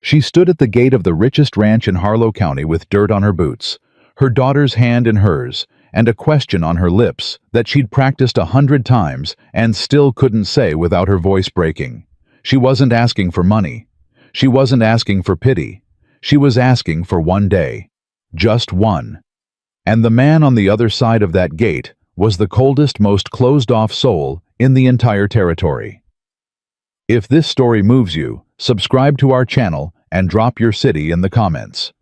She stood at the gate of the richest ranch in Harlow County with dirt on her boots, her daughter's hand in hers, and a question on her lips that she'd practiced 100 times and still couldn't say without her voice breaking. She wasn't asking for money. She wasn't asking for pity. She was asking for one day. Just one. And the man on the other side of that gate was the coldest, most closed-off soul in the entire territory. If this story moves you, subscribe to our channel and drop your city in the comments.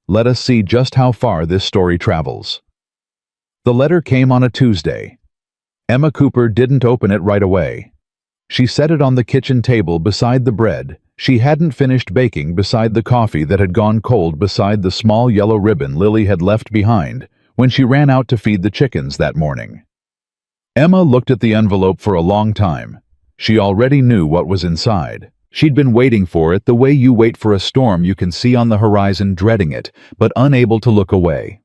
Let us see just how far this story travels. The letter came on a Tuesday. Emma Cooper didn't open it right away. She set it on the kitchen table beside the bread she hadn't finished baking, beside the coffee that had gone cold, beside the small yellow ribbon Lily had left behind when she ran out to feed the chickens that morning. Emma looked at the envelope for a long time. She already knew what was inside. She'd been waiting for it the way you wait for a storm you can see on the horizon, dreading it, but unable to look away.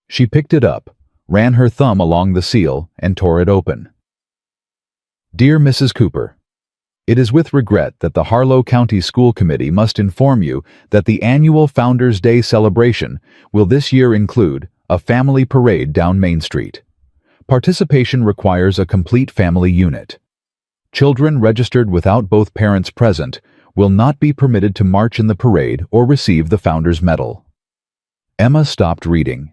She picked it up, ran her thumb along the seal, and tore it open. Dear Mrs. Cooper, it is with regret that the Harlow County School Committee must inform you that the annual Founders' Day celebration will this year include a family parade down Main Street. Participation requires a complete family unit. Children registered without both parents present will not be permitted to march in the parade or receive the Founders Medal. Emma stopped reading.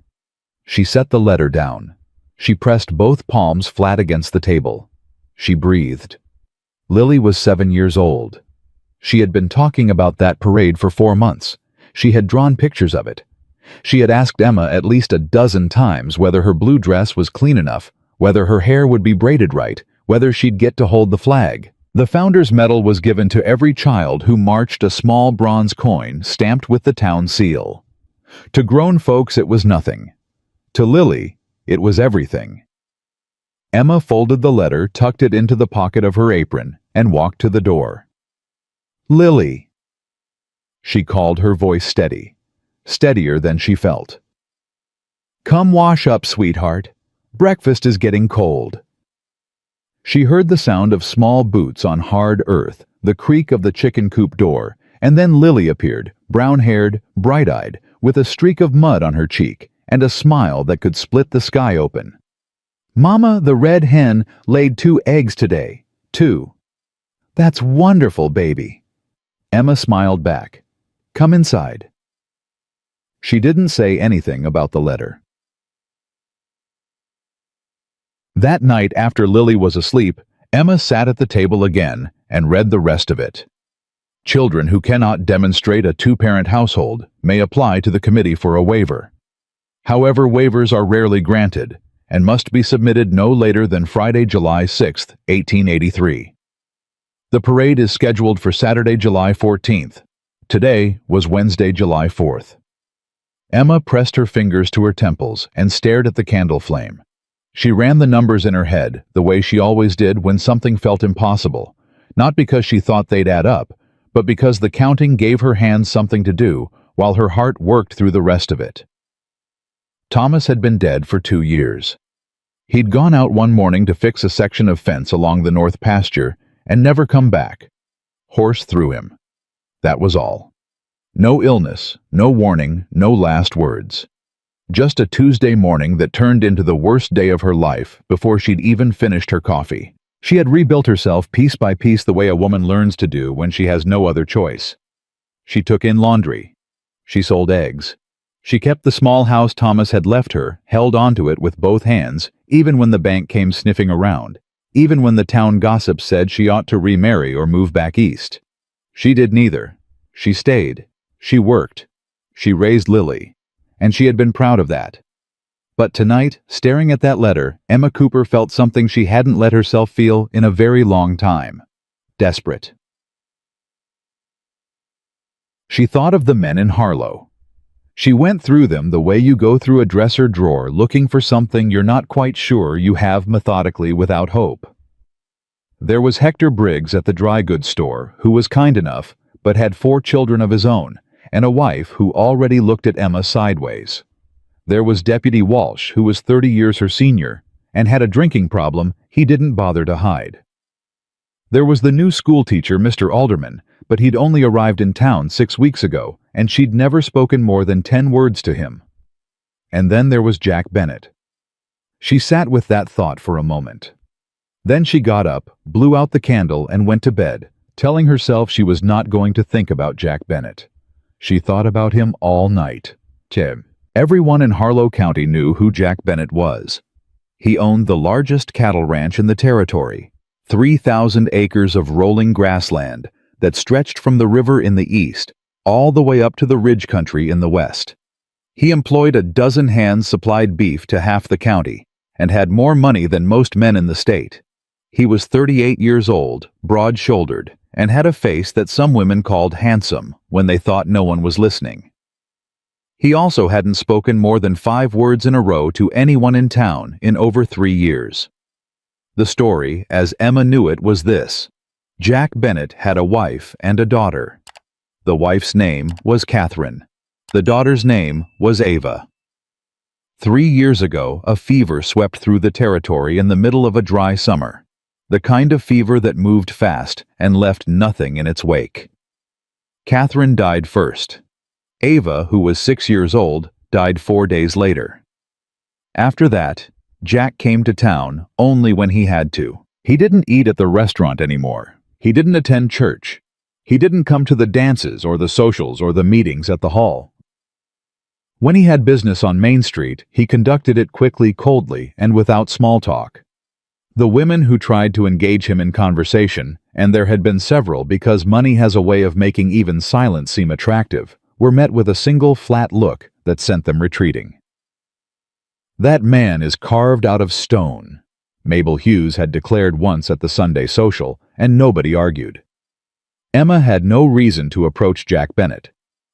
She set the letter down. She pressed both palms flat against the table. She breathed. Lily was 7 years old. She had been talking about that parade for 4 months. She had drawn pictures of it. She had asked Emma at least a dozen times whether her blue dress was clean enough, whether her hair would be braided right, whether she'd get to hold the flag. The Founders Medal was given to every child who marched, a small bronze coin stamped with the town seal. To grown folks it was nothing. To Lily, it was everything. Emma folded the letter, tucked it into the pocket of her apron, and walked to the door. Lily! She called, her voice steady, steadier than she felt. Come wash up, sweetheart. Breakfast is getting cold. She heard the sound of small boots on hard earth, the creak of the chicken coop door, and then Lily appeared, brown-haired, bright-eyed, with a streak of mud on her cheek and a smile that could split the sky open. Mama, the red hen, laid 2 eggs today. 2. That's wonderful, baby. Emma smiled back. Come inside. She didn't say anything about the letter. That night, after Lily was asleep, Emma sat at the table again and read the rest of it. Children who cannot demonstrate a 2-parent household may apply to the committee for a waiver. However, waivers are rarely granted and must be submitted no later than Friday, July 6, 1883. The parade is scheduled for Saturday, July 14th. Today was Wednesday, July 4th. Emma pressed her fingers to her temples and stared at the candle flame. She ran the numbers in her head, the way she always did when something felt impossible, not because she thought they'd add up, but because the counting gave her hands something to do while her heart worked through the rest of it. Thomas had been dead for 2 years. He'd gone out one morning to fix a section of fence along the north pasture and never come back. Horse threw him. That was all. No illness, no warning, no last words. Just a Tuesday morning that turned into the worst day of her life before she'd even finished her coffee. She had rebuilt herself piece by piece the way a woman learns to do when she has no other choice. She took in laundry. She sold eggs. She kept the small house Thomas had left her, held onto it with both hands, even when the bank came sniffing around, even when the town gossip said she ought to remarry or move back east. She did neither. She stayed. She worked. She raised Lily. And she had been proud of that. But tonight, staring at that letter, Emma Cooper felt something she hadn't let herself feel in a very long time. Desperate. She thought of the men in Harlow. She went through them the way you go through a dresser drawer looking for something you're not quite sure you have, methodically, without hope. There was Hector Briggs at the dry goods store, who was kind enough, but had 4 children of his own, and a wife who already looked at Emma sideways. There was Deputy Walsh, who was 30 years her senior, and had a drinking problem he didn't bother to hide. There was the new schoolteacher, Mr. Alderman, but he'd only arrived in town 6 weeks ago, and she'd never spoken more than 10 words to him. And then there was Jack Bennet. She sat with that thought for a moment. Then she got up, blew out the candle, and went to bed, telling herself she was not going to think about Jack Bennet. She thought about him all night. Everyone in Harlow County knew who Jack Bennet was. He owned the largest cattle ranch in the territory, 3,000 acres of rolling grassland that stretched from the river in the east all the way up to the ridge country in the west. He employed a dozen hands supplied beef to half the county and had more money than most men in the state. He was 38 years old, broad-shouldered, and had a face that some women called handsome when they thought no one was listening. He also hadn't spoken more than 5 words in a row to anyone in town in over 3 years. The story, as Emma knew it, was this. Jack Bennet had a wife and a daughter. The wife's name was Catherine. The daughter's name was Ava. 3 years ago, a fever swept through the territory in the middle of a dry summer, the kind of fever that moved fast and left nothing in its wake. Catherine died first. Ava, who was 6 years old, died 4 days later. After that, Jack came to town only when he had to. He didn't eat at the restaurant anymore. He didn't attend church. He didn't come to the dances or the socials or the meetings at the hall. When he had business on Main Street, he conducted it quickly, coldly, and without small talk. The women who tried to engage him in conversation, and there had been several because money has a way of making even silence seem attractive, were met with a single flat look that sent them retreating. "That man is carved out of stone," Mabel Hughes had declared once at the Sunday social, and nobody argued. Emma had no reason to approach Jack Bennet.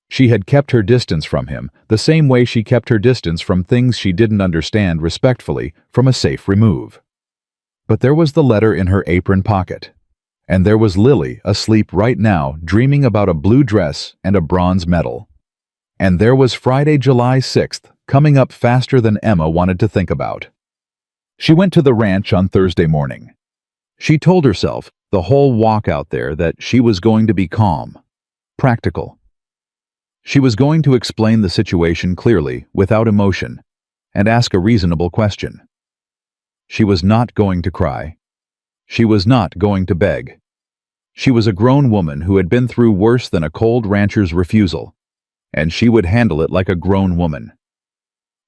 She had kept her distance from him the same way she kept her distance from things she didn't understand respectfully from a safe remove. But there was the letter in her apron pocket. And there was Lily asleep right now, dreaming about a blue dress and a bronze medal. And there was Friday, July 6th, coming up faster than Emma wanted to think about. She went to the ranch on Thursday morning. She told herself, the whole walk out there, that she was going to be calm, practical. She was going to explain the situation clearly, without emotion, and ask a reasonable question. She was not going to cry. She was not going to beg. She was a grown woman who had been through worse than a cold rancher's refusal, and she would handle it like a grown woman.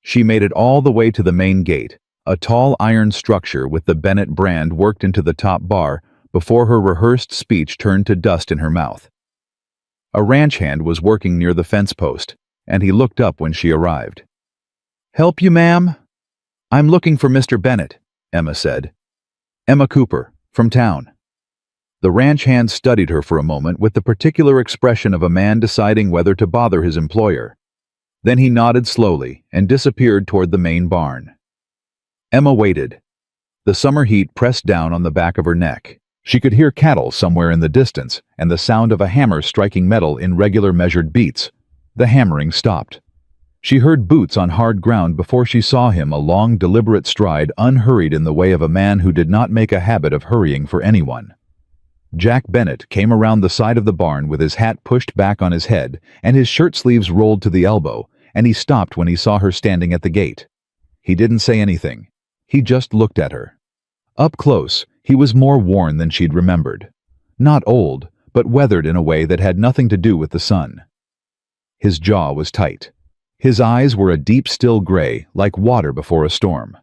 She made it all the way to the main gate, a tall iron structure with the Bennet brand worked into the top bar, before her rehearsed speech turned to dust in her mouth. A ranch hand was working near the fence post, and he looked up when she arrived. "Help you, ma'am?" "I'm looking for Mr. Bennet," Emma said. "Emma Cooper, from town." The ranch hand studied her for a moment with the particular expression of a man deciding whether to bother his employer. Then he nodded slowly and disappeared toward the main barn. Emma waited. The summer heat pressed down on the back of her neck. She could hear cattle somewhere in the distance and the sound of a hammer striking metal in regular measured beats. The hammering stopped. She heard boots on hard ground before she saw him, a long, deliberate stride, unhurried in the way of a man who did not make a habit of hurrying for anyone. Jack Bennet came around the side of the barn with his hat pushed back on his head and his shirt sleeves rolled to the elbow, and he stopped when he saw her standing at the gate. He didn't say anything. He just looked at her. Up close, he was more worn than she'd remembered. Not old, but weathered in a way that had nothing to do with the sun. His jaw was tight. His eyes were a deep still gray, like water before a storm.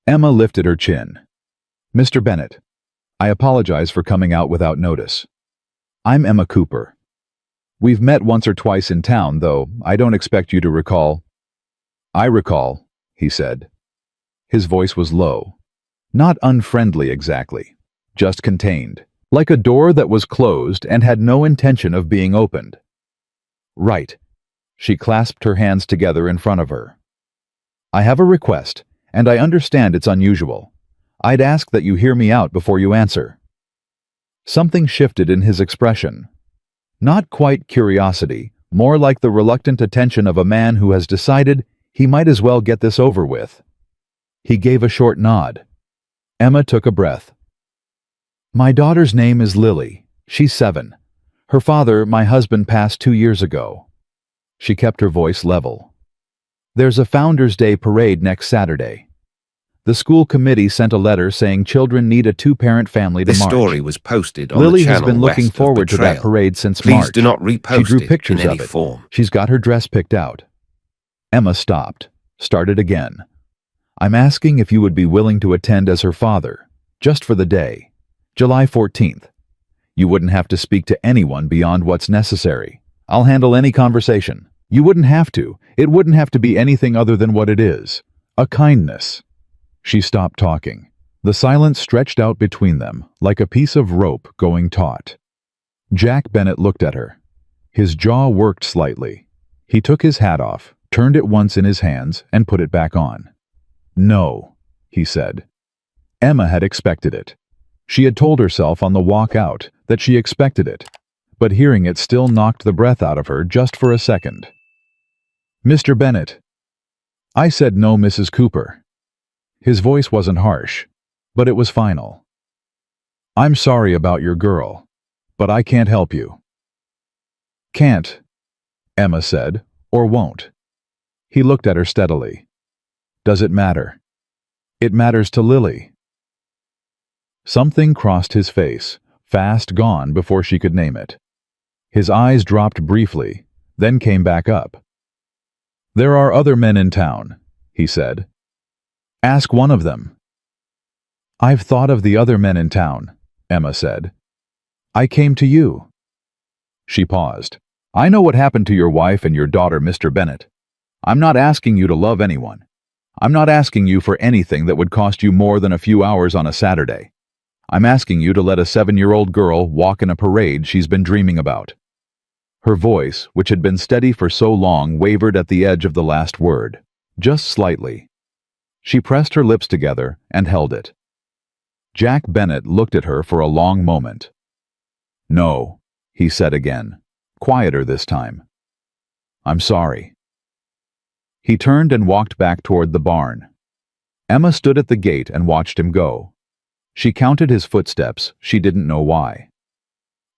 Emma lifted her chin. "Mr. Bennet, I apologize for coming out without notice. I'm Emma Cooper. We've met once or twice in town, though I don't expect you to recall." "I recall," he said. His voice was low. Not unfriendly exactly, just contained, like a door that was closed and had no intention of being opened. "Right." She clasped her hands together in front of her. "I have a request, and I understand it's unusual. I'd ask that you hear me out before you answer." Something shifted in his expression. Not quite curiosity, more like the reluctant attention of a man who has decided he might as well get this over with. He gave a short nod. Emma took a breath. My daughter's name is Lily. She's 7. Her father, my husband, passed 2 years ago. She kept her voice level. There's a Founders' Day parade next Saturday. The school committee sent a letter saying children need a 2-parent family to This march. story was posted on Lily the has channel been looking west of forward to that Betrayal. parade since Please March. do not She repost drew it pictures in of any it. form. She's got her dress picked out. Emma stopped, started again. I'm asking if you would be willing to attend as her father, just for the day, July 14th. You wouldn't have to speak to anyone beyond what's necessary. I'll handle any conversation. You wouldn't have to. It wouldn't have to be anything other than what it is. A kindness. She stopped talking. The silence stretched out between them, like a piece of rope going taut. Jack Bennett looked at her. His jaw worked slightly. He took his hat off, turned it once in his hands, and put it back on. No, he said. Emma had expected it. She had told herself on the walk out that she expected it, but hearing it still knocked the breath out of her just for a second. Mr. Bennett. I said no, Mrs. Cooper. His voice wasn't harsh, but it was final. I'm sorry about your girl, but I can't help you. Can't, Emma said, or won't. He looked at her steadily. Does it matter? It matters to Lily. Something crossed his face, fast gone before she could name it. His eyes dropped briefly, then came back up. There are other men in town, he said. Ask one of them. I've thought of the other men in town, Emma said. I came to you. She paused. I know what happened to your wife and your daughter, Mr. Bennett. I'm not asking you to love anyone. I'm not asking you for anything that would cost you more than a few hours on a Saturday. I'm asking you to let a 7-year-old girl walk in a parade she's been dreaming about. Her voice, which had been steady for so long, wavered at the edge of the last word, just slightly. She pressed her lips together and held it. Jack Bennett looked at her for a long moment. No, he said again, quieter this time. I'm sorry. He turned and walked back toward the barn. Emma stood at the gate and watched him go. She counted his footsteps, she didn't know why.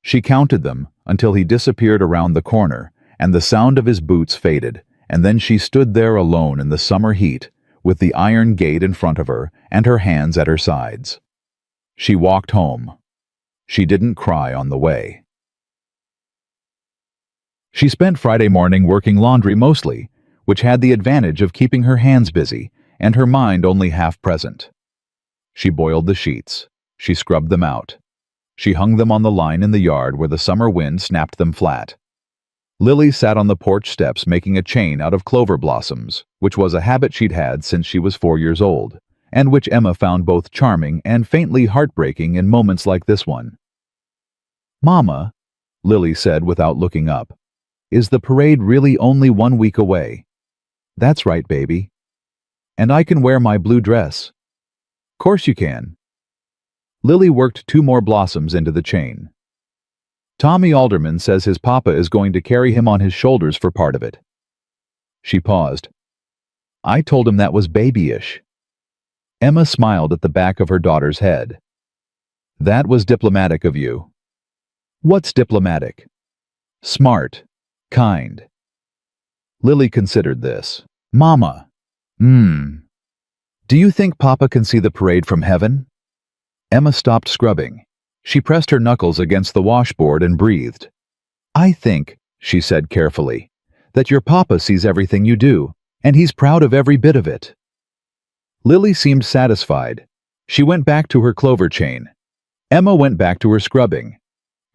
She counted them until he disappeared around the corner and the sound of his boots faded, and then she stood there alone in the summer heat with the iron gate in front of her and her hands at her sides. She walked home. She didn't cry on the way. She spent Friday morning working laundry mostly, which had the advantage of keeping her hands busy and her mind only half present. She boiled the sheets. She scrubbed them out. She hung them on the line in the yard where the summer wind snapped them flat. Lily sat on the porch steps making a chain out of clover blossoms, which was a habit she'd had since she was 4 years old, and which Emma found both charming and faintly heartbreaking in moments like this one. Mama, Lily said without looking up, is the parade really only 1 week away? That's right, baby. And I can wear my blue dress. Course you can. Lily worked 2 more blossoms into the chain. Tommy Alderman says his papa is going to carry him on his shoulders for part of it. She paused. I told him that was babyish. Emma smiled at the back of her daughter's head. That was diplomatic of you. What's diplomatic? Smart. Kind. Lily considered this. Mama. Do you think Papa can see the parade from heaven? Emma stopped scrubbing. She pressed her knuckles against the washboard and breathed. I think, she said carefully, that your papa sees everything you do, and he's proud of every bit of it. Lily seemed satisfied. She went back to her clover chain. Emma went back to her scrubbing.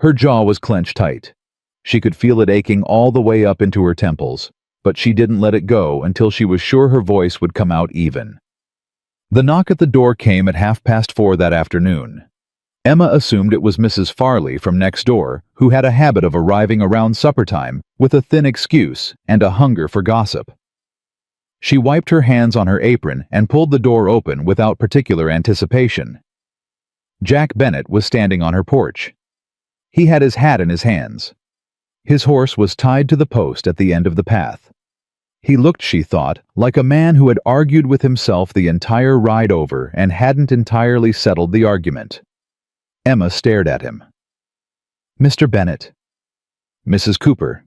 Her jaw was clenched tight. She could feel it aching all the way up into her temples, but she didn't let it go until she was sure her voice would come out even. The knock at the door came at 4:30 that afternoon. Emma assumed it was Mrs. Farley from next door, who had a habit of arriving around supper time with a thin excuse and a hunger for gossip. She wiped her hands on her apron and pulled the door open without particular anticipation. Jack Bennett was standing on her porch. He had his hat in his hands. His horse was tied to the post at the end of the path. He looked, she thought, like a man who had argued with himself the entire ride over and hadn't entirely settled the argument. Emma stared at him. "Mr. Bennet." "Mrs. Cooper."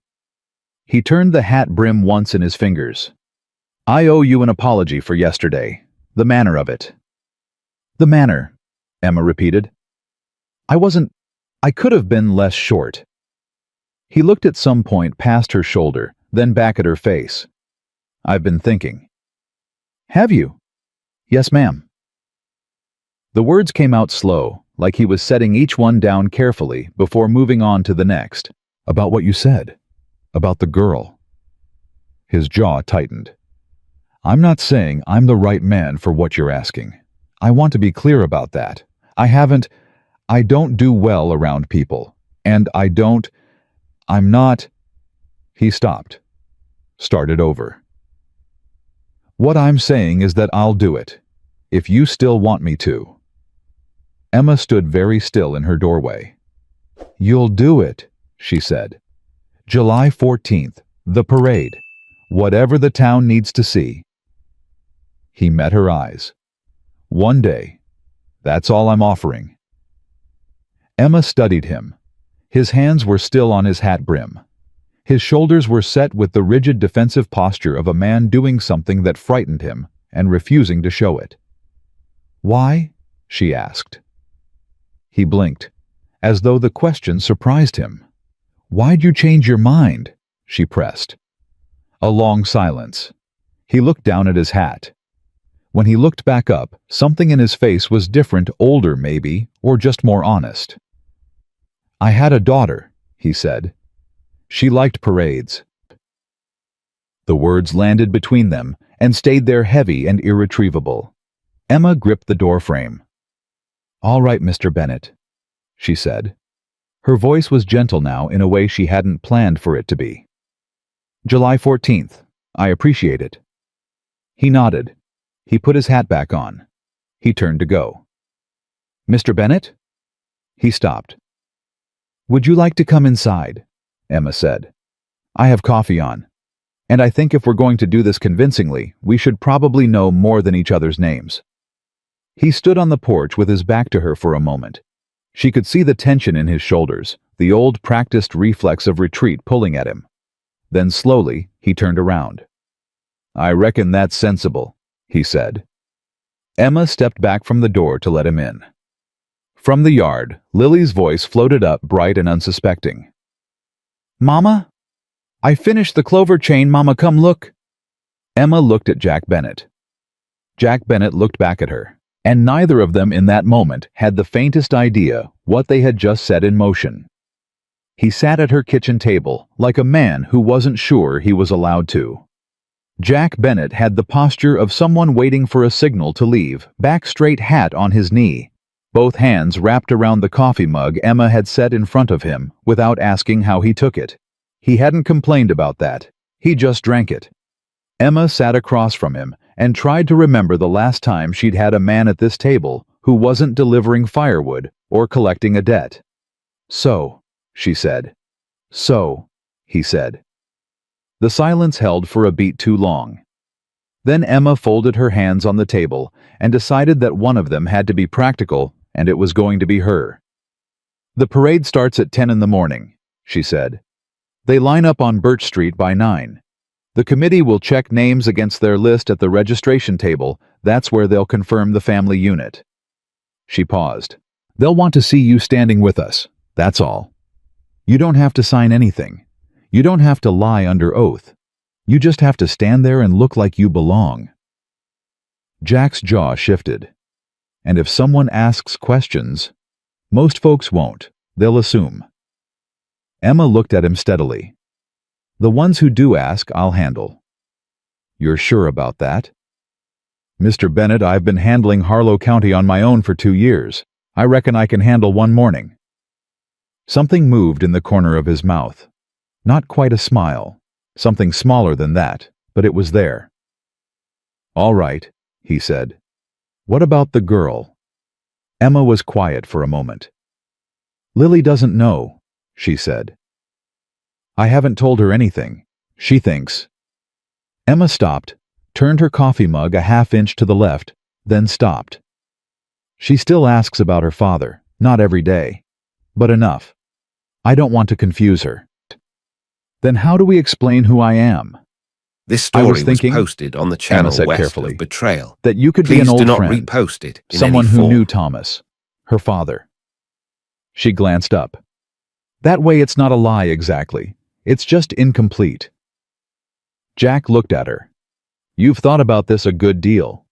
He turned the hat brim once in his fingers. "I owe you an apology for yesterday. The manner of it." "The manner," Emma repeated. I could have been less short." He looked at some point past her shoulder, then back at her face. "I've been thinking." "Have you?" "Yes, ma'am." The words came out slow, like he was setting each one down carefully before moving on to the next. "About what you said. About the girl." His jaw tightened. "I'm not saying I'm the right man for what you're asking. I want to be clear about that. I don't do well around people. And I'm not." He stopped. Started over. "What I'm saying is that I'll do it. If you still want me to." Emma stood very still in her doorway. "You'll do it," she said. "July 14th, the parade. Whatever the town needs to see." He met her eyes. "One day. That's all I'm offering." Emma studied him. His hands were still on his hat brim. His shoulders were set with the rigid defensive posture of a man doing something that frightened him and refusing to show it. "Why?" she asked. He blinked, as though the question surprised him. "Why'd you change your mind?" she pressed. A long silence. He looked down at his hat. When he looked back up, something in his face was different, older maybe, or just more honest. "I had a daughter," he said. "She liked parades." The words landed between them and stayed there heavy and irretrievable. Emma gripped the doorframe. "All right, Mr. Bennet," she said. Her voice was gentle now in a way she hadn't planned for it to be. "July 14th. I appreciate it." He nodded. He put his hat back on. He turned to go. "Mr. Bennet?" He stopped. "Would you like to come inside?" Emma said. "I have coffee on. And I think if we're going to do this convincingly, we should probably know more than each other's names." He stood on the porch with his back to her for a moment. She could see the tension in his shoulders, the old practiced reflex of retreat pulling at him. Then slowly, he turned around. "I reckon that's sensible," he said. Emma stepped back from the door to let him in. From the yard, Lily's voice floated up bright and unsuspecting. "Mama? I finished the clover chain, Mama, come look." Emma looked at Jack Bennet. Jack Bennet looked back at her, and neither of them in that moment had the faintest idea what they had just set in motion. He sat at her kitchen table like a man who wasn't sure he was allowed to. Jack Bennet had the posture of someone waiting for a signal to leave, back straight, hat on his knee, both hands wrapped around the coffee mug Emma had set in front of him without asking how he took it. He hadn't complained about that. He just drank it. Emma sat across from him and tried to remember the last time she'd had a man at this table who wasn't delivering firewood or collecting a debt. "So," she said. "So," he said. The silence held for a beat too long. Then Emma folded her hands on the table and decided that one of them had to be practical, and it was going to be her. "The parade starts at 10 in the morning," she said. "They line up on Birch Street by 9. The committee will check names against their list at the registration table. That's where they'll confirm the family unit." She paused. "They'll want to see you standing with us, that's all. You don't have to sign anything. You don't have to lie under oath. You just have to stand there and look like you belong." Jack's jaw shifted. "And if someone asks questions, most folks won't. They'll assume." Emma looked at him steadily. "The ones who do ask, I'll handle." "You're sure about that?" "Mr. Bennet, I've been handling Harlow County on my own for 2 years. I reckon I can handle one morning." Something moved in the corner of his mouth. Not quite a smile. Something smaller than that, but it was there. "All right," he said. "What about the girl?" Emma was quiet for a moment. "Lily doesn't know," she said. "I haven't told her anything. She thinks." Emma stopped, turned her coffee mug a half-inch to the left, then stopped. "She still asks about her father," Not every day. But enough. I don't want to confuse her. Then how do we explain who I am? This I story was thinking, posted on the Emma channel said West carefully, of Betrayal. that you could be Please an do old not friend, repost it in someone any who form. knew Thomas, her father. She glanced up. That way it's not a lie exactly. It's just incomplete. Jack looked at her. You've thought about this a good deal.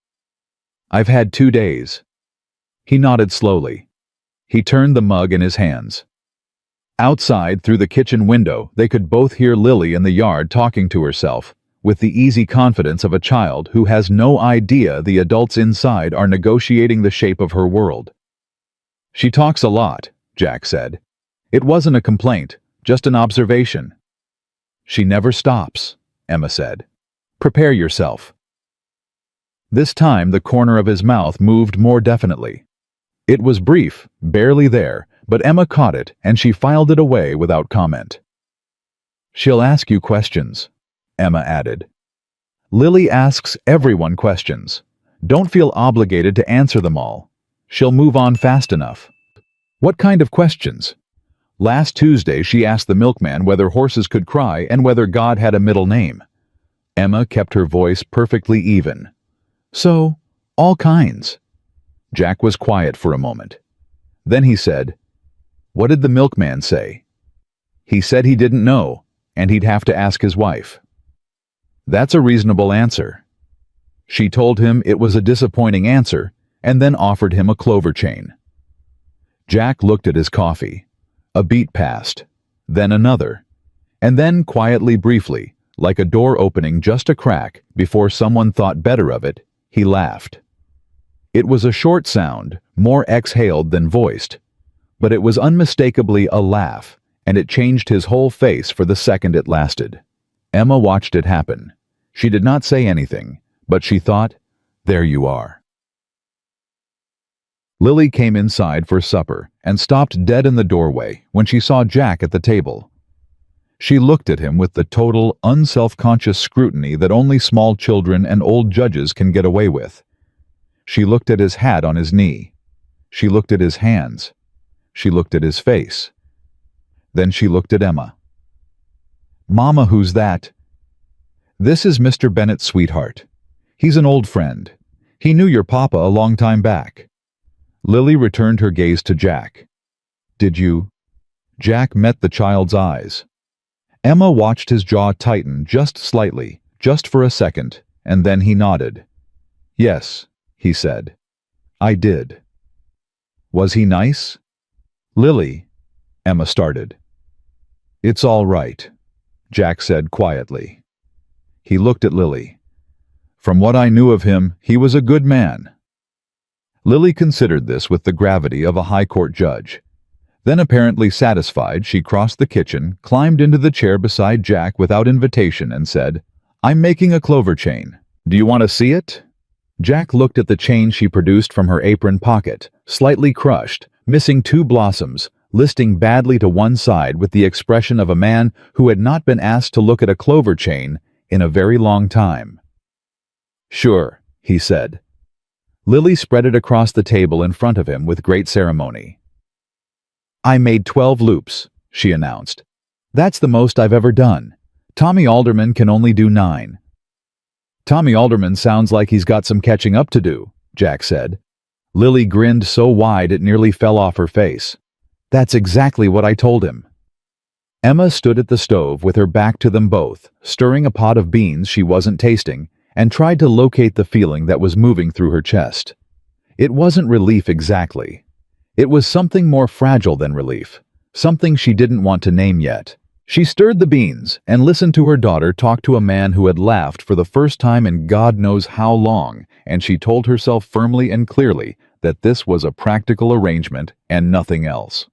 I've had 2 days. He nodded slowly. He turned the mug in his hands. Outside, through the kitchen window, they could both hear Lily in the yard talking to herself, with the easy confidence of a child who has no idea the adults inside are negotiating the shape of her world. She talks a lot, Jack said. It wasn't a complaint, just an observation. She never stops, Emma said. Prepare yourself. This time the corner of his mouth moved more definitely. It was brief, barely there, but Emma caught it and she filed it away without comment. She'll ask you questions, Emma added. Lily asks everyone questions. Don't feel obligated to answer them all. She'll move on fast enough. What kind of questions? Last Tuesday she asked the milkman whether horses could cry and whether God had a middle name. Emma kept her voice perfectly even. So, all kinds. Jack was quiet for a moment. Then he said, What did the milkman say? He said he didn't know, and he'd have to ask his wife. That's a reasonable answer. She told him it was a disappointing answer, and then offered him a clover chain. Jack looked at his coffee. A beat passed, then another, and then quietly, briefly, like a door opening just a crack before someone thought better of it, he laughed. It was a short sound, more exhaled than voiced, but it was unmistakably a laugh, and it changed his whole face for the second it lasted. Emma watched it happen. She did not say anything, but she thought, there you are. Lily came inside for supper and stopped dead in the doorway when she saw Jack at the table. She looked at him with the total, unself-conscious scrutiny that only small children and old judges can get away with. She looked at his hat on his knee. She looked at his hands. She looked at his face. Then she looked at Emma. Mama, who's that? This is Mr. Bennett's sweetheart. He's an old friend. He knew your papa a long time back. Lily returned her gaze to Jack. Did you? Jack met the child's eyes. Emma watched his jaw tighten just slightly, just for a second, and then he nodded. Yes, he said. I did. Was he nice? Lily, Emma started. It's all right, Jack said quietly. He looked at Lily. From what I knew of him, he was a good man. Lily considered this with the gravity of a high court judge. Then, apparently satisfied, she crossed the kitchen, climbed into the chair beside Jack without invitation, and said, I'm making a clover chain. Do you want to see it? Jack looked at the chain she produced from her apron pocket, slightly crushed, missing 2 blossoms, listing badly to one side with the expression of a man who had not been asked to look at a clover chain in a very long time. Sure, he said. Lily spread it across the table in front of him with great ceremony. I made 12 loops, she announced. That's the most I've ever done. Tommy Alderman can only do 9. Tommy Alderman sounds like he's got some catching up to do, Jack said. Lily grinned so wide it nearly fell off her face. That's exactly what I told him. Emma stood at the stove with her back to them both, stirring a pot of beans she wasn't tasting, and tried to locate the feeling that was moving through her chest. It wasn't relief exactly. It was something more fragile than relief, something she didn't want to name yet. She stirred the beans and listened to her daughter talk to a man who had laughed for the first time in God knows how long, and she told herself firmly and clearly that this was a practical arrangement and nothing else.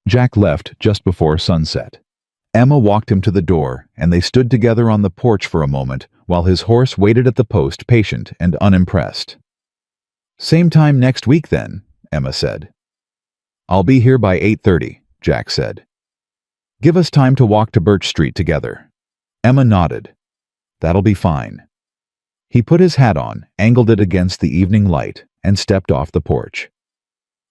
Jack left just before sunset. Emma walked him to the door, and they stood together on the porch for a moment while his horse waited at the post, patient and unimpressed. Same time next week, then, Emma said. I'll be here by 8:30, Jack said. Give us time to walk to Birch Street together. Emma nodded. That'll be fine. He put his hat on, angled it against the evening light, and stepped off the porch.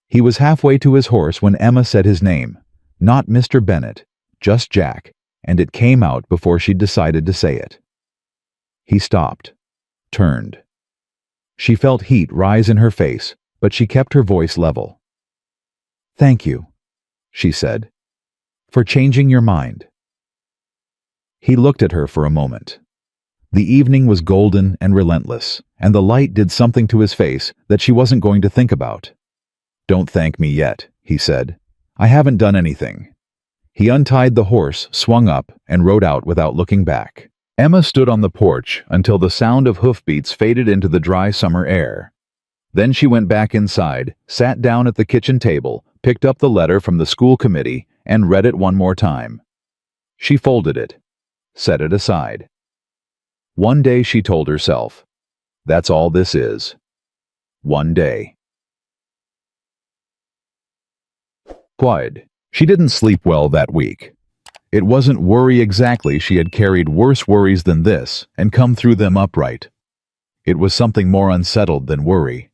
He was halfway to his horse when Emma said his name. Not Mr. Bennet, just Jack, and it came out before she'd decided to say it. He stopped, turned. She felt heat rise in her face, but she kept her voice level. "Thank you," she said, "for changing your mind." He looked at her for a moment. The evening was golden and relentless, and the light did something to his face that she wasn't going to think about. "Don't thank me yet," he said. "I haven't done anything." He untied the horse, swung up, and rode out without looking back. Emma stood on the porch until the sound of hoofbeats faded into the dry summer air. Then she went back inside, sat down at the kitchen table, picked up the letter from the school committee, and read it one more time. She folded it, set it aside. One day, she told herself, that's all this is. One day. Quiet. She didn't sleep well that week. It wasn't worry exactly. She had carried worse worries than this and come through them upright. It was something more unsettled than worry.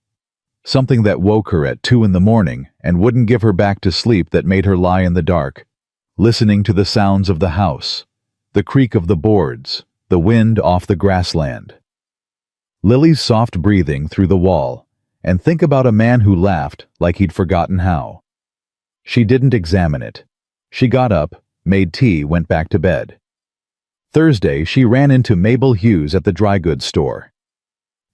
Something that woke her at 2 in the morning and wouldn't give her back to sleep, that made her lie in the dark, listening to the sounds of the house, the creak of the boards, the wind off the grassland. Lily's soft breathing through the wall, and think about a man who laughed like he'd forgotten how. She didn't examine it. She got up, made tea, went back to bed. Thursday, she ran into Mabel Hughes at the dry goods store.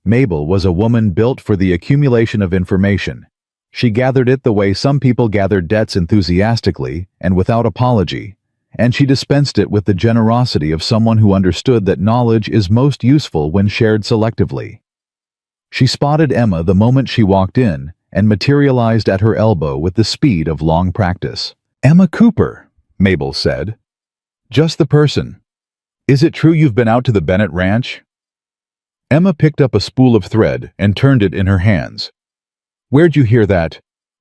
Mabel was a woman built for the accumulation of information. She gathered it the way some people gather debts, enthusiastically and without apology, and she dispensed it with the generosity of someone who understood that knowledge is most useful when shared selectively. She spotted Emma the moment she walked in and materialized at her elbow with the speed of long practice. "Emma Cooper," Mabel said. "Just the person. Is it true you've been out to the Bennet Ranch?" Emma picked up a spool of thread and turned it in her hands. "Where'd you hear that?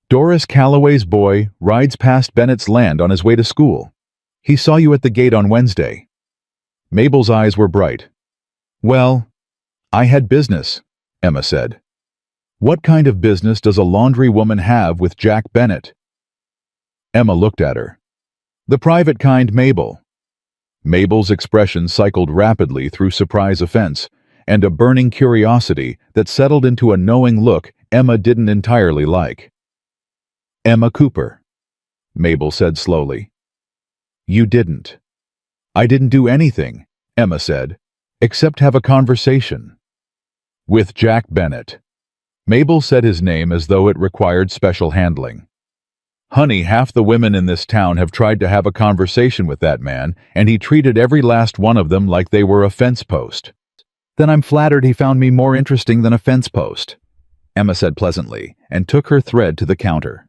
Doris Calloway's boy rides past Bennet's land on his way to school. He saw you at the gate on Wednesday." Mabel's eyes were bright. "Well, I had business," Emma said. "What kind of business does a laundry woman have with Jack Bennet?" Emma looked at her. "The private kind, Mabel." Mabel's expression cycled rapidly through surprise, offense, and a burning curiosity that settled into a knowing look Emma didn't entirely like. "Emma Cooper," Mabel said slowly. "You didn't." "I didn't do anything," Emma said, "except have a conversation." "With Jack Bennet." Mabel said his name as though it required special handling. "Honey, half the women in this town have tried to have a conversation with that man, and he treated every last one of them like they were a fence post." "Then I'm flattered he found me more interesting than a fence post," Emma said pleasantly, and took her thread to the counter.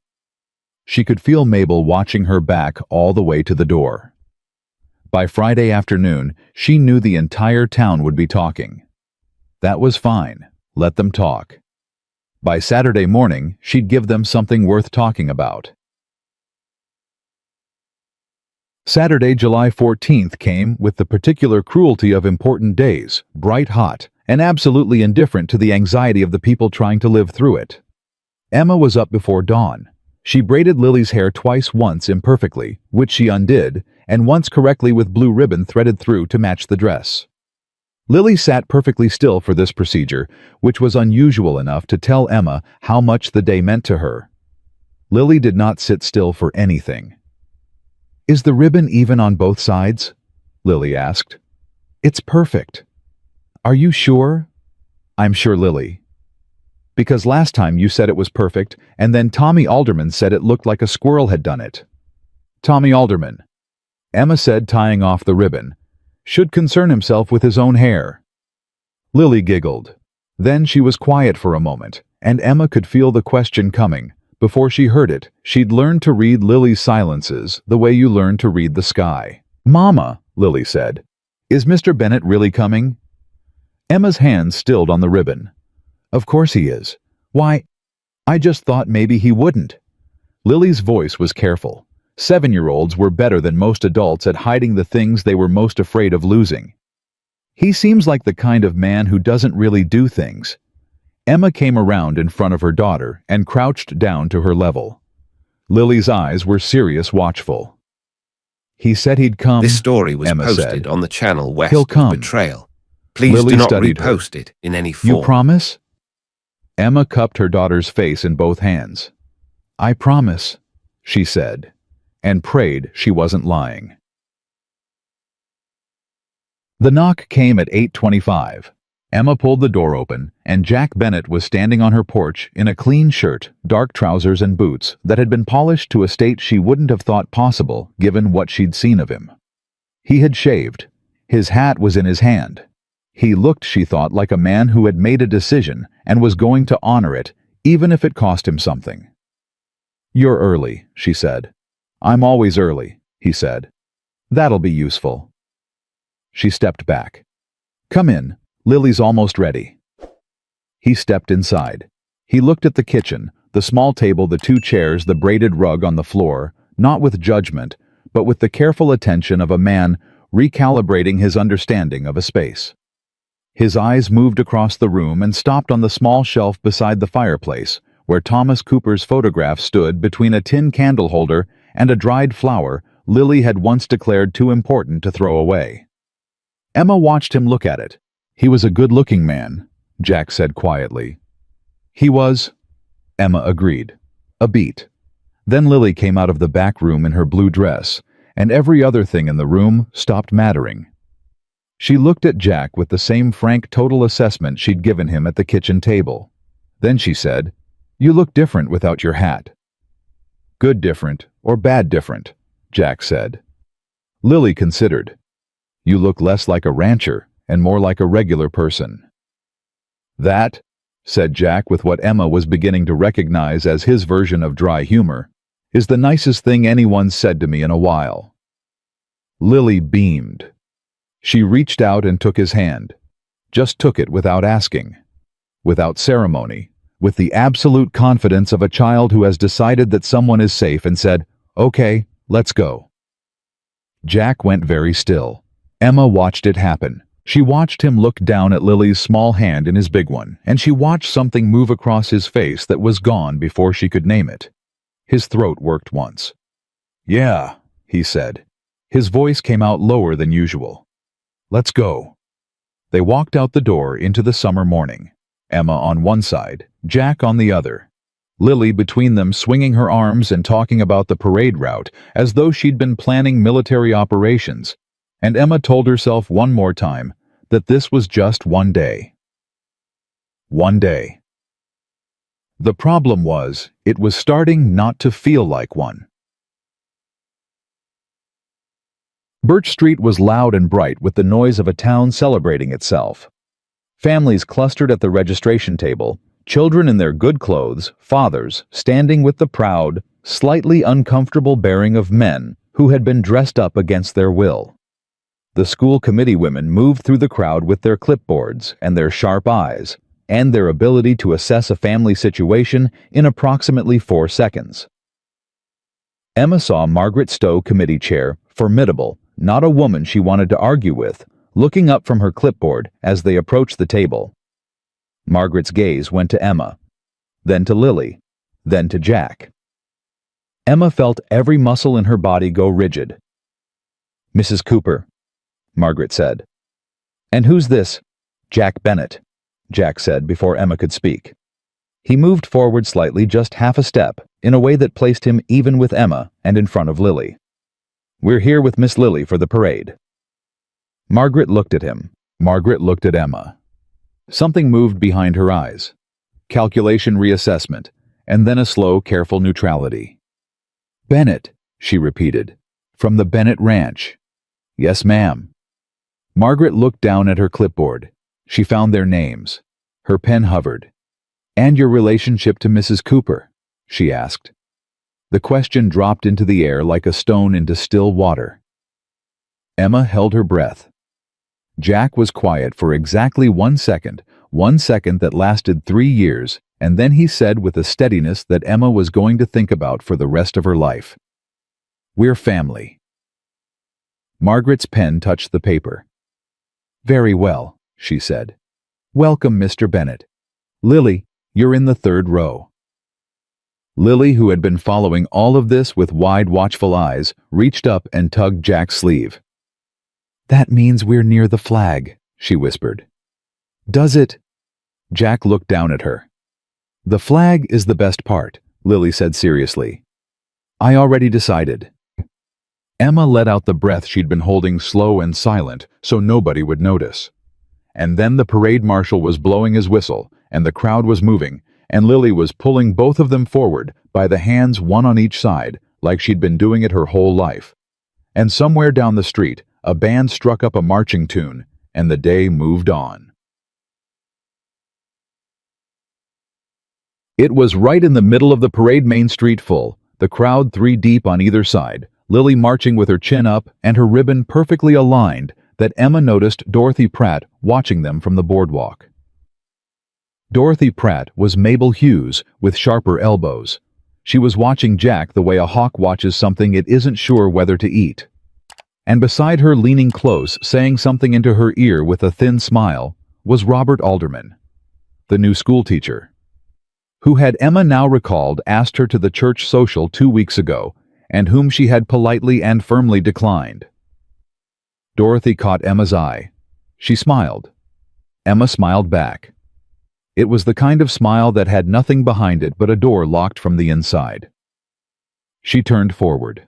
She could feel Mabel watching her back all the way to the door. By Friday afternoon, she knew the entire town would be talking. That was fine. Let them talk. By Saturday morning, she'd give them something worth talking about. Saturday, July 14th came with the particular cruelty of important days, bright hot, and absolutely indifferent to the anxiety of the people trying to live through it. Emma was up before dawn. She braided Lily's hair twice, once imperfectly, which she undid, and once correctly with blue ribbon threaded through to match the dress. Lily sat perfectly still for this procedure, which was unusual enough to tell Emma how much the day meant to her. Lily did not sit still for anything. "Is the ribbon even on both sides?" Lily asked. "It's perfect." "Are you sure?" "I'm sure, Lily. Because last time you said it was perfect, and then Tommy Alderman said it looked like a squirrel had done it." "Tommy Alderman," Emma said, tying off the ribbon, "should concern himself with his own hair." Lily giggled. Then she was quiet for a moment, and Emma could feel the question coming. Before she heard it, she'd learned to read Lily's silences the way you learn to read the sky. "Mama," Lily said, "is Mr. Bennet really coming?" Emma's hand stilled on the ribbon. "Of course he is. Why, I just thought maybe he wouldn't." Lily's voice was careful. 7-year-olds were better than most adults at hiding the things they were most afraid of losing. He seems like the kind of man who doesn't really do things. Emma came around in front of her daughter and crouched down to her level. Lily's eyes were serious, watchful. He said he'd come, This story was Emma posted said. on the channel West He'll of come. Betrayal. Please Lily do not studied her. repost it in any form. You promise? Emma cupped her daughter's face in both hands. I promise, she said, and prayed she wasn't lying. The knock came at 8:25. Emma pulled the door open, and Jack Bennett was standing on her porch in a clean shirt, dark trousers, and boots that had been polished to a state she wouldn't have thought possible given what she'd seen of him. He had shaved. His hat was in his hand. He looked, she thought, like a man who had made a decision and was going to honor it, even if it cost him something. You're early, she said. I'm always early, he said. That'll be useful. She stepped back. Come in. Lily's almost ready. He stepped inside. He looked at the kitchen, the small table, the two chairs, the braided rug on the floor, not with judgment, but with the careful attention of a man recalibrating his understanding of a space. His eyes moved across the room and stopped on the small shelf beside the fireplace, where Thomas Cooper's photograph stood between a tin candle holder and a dried flower Lily had once declared too important to throw away. Emma watched him look at it. He was a good-looking man, Jack said quietly. He was, Emma agreed. A beat. Then Lily came out of the back room in her blue dress, and every other thing in the room stopped mattering. She looked at Jack with the same frank total assessment she'd given him at the kitchen table. Then she said, You look different without your hat. Good different, or bad different, Jack said. Lily considered. You look less like a rancher and more like a regular person. That, said Jack with what Emma was beginning to recognize as his version of dry humor, is the nicest thing anyone's said to me in a while. Lily beamed. She reached out and took his hand. Just took it without asking, without ceremony, with the absolute confidence of a child who has decided that someone is safe and said, Okay, let's go. Jack went very still. Emma watched it happen. She watched him look down at Lily's small hand in his big one, and she watched something move across his face that was gone before she could name it. His throat worked once. Yeah, he said. His voice came out lower than usual. Let's go. They walked out the door into the summer morning. Emma on one side, Jack on the other. Lily between them, swinging her arms and talking about the parade route as though she'd been planning military operations. And Emma told herself one more time that this was just one day. One day. The problem was, it was starting not to feel like one. Birch Street was loud and bright with the noise of a town celebrating itself. Families clustered at the registration table, children in their good clothes, fathers standing with the proud, slightly uncomfortable bearing of men who had been dressed up against their will. The school committee women moved through the crowd with their clipboards and their sharp eyes, and their ability to assess a family situation in approximately 4 seconds. Emma saw Margaret Stowe, committee chair, formidable, not a woman she wanted to argue with, looking up from her clipboard as they approached the table. Margaret's gaze went to Emma, then to Lily, then to Jack. Emma felt every muscle in her body go rigid. Mrs. Cooper, Margaret said. And who's this? Jack Bennett, Jack said before Emma could speak. He moved forward slightly, just half a step, in a way that placed him even with Emma and in front of Lily. We're here with Miss Lily for the parade. Margaret looked at him. Margaret looked at Emma. Something moved behind her eyes. Calculation, reassessment, and then a slow, careful neutrality. Bennett, she repeated. From the Bennett Ranch. Yes, ma'am. Margaret looked down at her clipboard. She found their names. Her pen hovered. And your relationship to Mrs. Cooper? She asked. The question dropped into the air like a stone into still water. Emma held her breath. Jack was quiet for exactly 1 second, 1 second that lasted 3 years, and then he said with a steadiness that Emma was going to think about for the rest of her life. We're family. Margaret's pen touched the paper. Very well, she said. Welcome, Mr. Bennett. Lily, you're in the third row. Lily, who had been following all of this with wide, watchful eyes, reached up and tugged Jack's sleeve. That means we're near the flag, she whispered. Does it? Jack looked down at her. The flag is the best part, Lily said seriously. I already decided. Emma let out the breath she'd been holding slow and silent so nobody would notice. And then the parade marshal was blowing his whistle, and the crowd was moving, and Lily was pulling both of them forward by the hands, one on each side, like she'd been doing it her whole life. And somewhere down the street, a band struck up a marching tune, and the day moved on. It was right in the middle of the parade, Main Street full, the crowd 3 deep on either side, Lily marching with her chin up and her ribbon perfectly aligned, that Emma noticed Dorothy Pratt watching them from the boardwalk. Dorothy Pratt was Mabel Hughes with sharper elbows. She was watching Jack the way a hawk watches something it isn't sure whether to eat. And beside her, leaning close, saying something into her ear with a thin smile, was Robert Alderman, the new schoolteacher, who had, Emma now recalled, asked her to the church social 2 weeks ago, and whom she had politely and firmly declined. Dorothy caught Emma's eye. She smiled. Emma smiled back. It was the kind of smile that had nothing behind it but a door locked from the inside. She turned forward.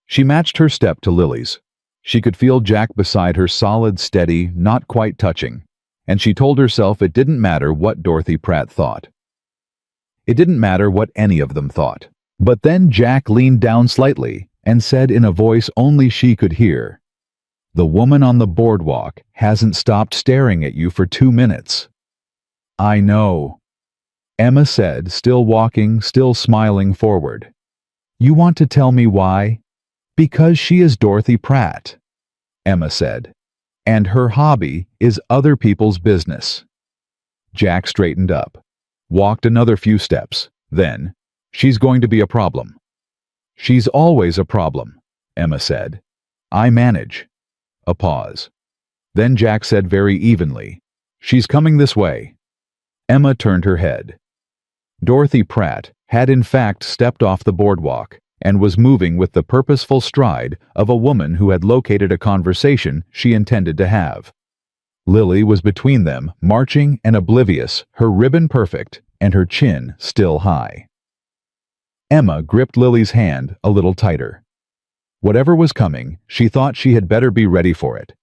She matched her step to Lily's. She could feel Jack beside her, solid, steady, not quite touching, and she told herself it didn't matter what Dorothy Pratt thought. It didn't matter what any of them thought. But then Jack leaned down slightly and said in a voice only she could hear, "The woman on the boardwalk hasn't stopped staring at you for 2 minutes." "I know," Emma said, still walking, still smiling forward. "You want to tell me why?" "Because she is Dorothy Pratt," Emma said, "and her hobby is other people's business." Jack straightened up, walked another few steps, then, "She's going to be a problem." "She's always a problem," Emma said. "I manage." A pause. Then Jack said very evenly, "She's coming this way." Emma turned her head. Dorothy Pratt had in fact stepped off the boardwalk and was moving with the purposeful stride of a woman who had located a conversation she intended to have. Lily was between them, marching and oblivious, her ribbon perfect and her chin still high. Emma gripped Lily's hand a little tighter. Whatever was coming, she thought she had better be ready for it.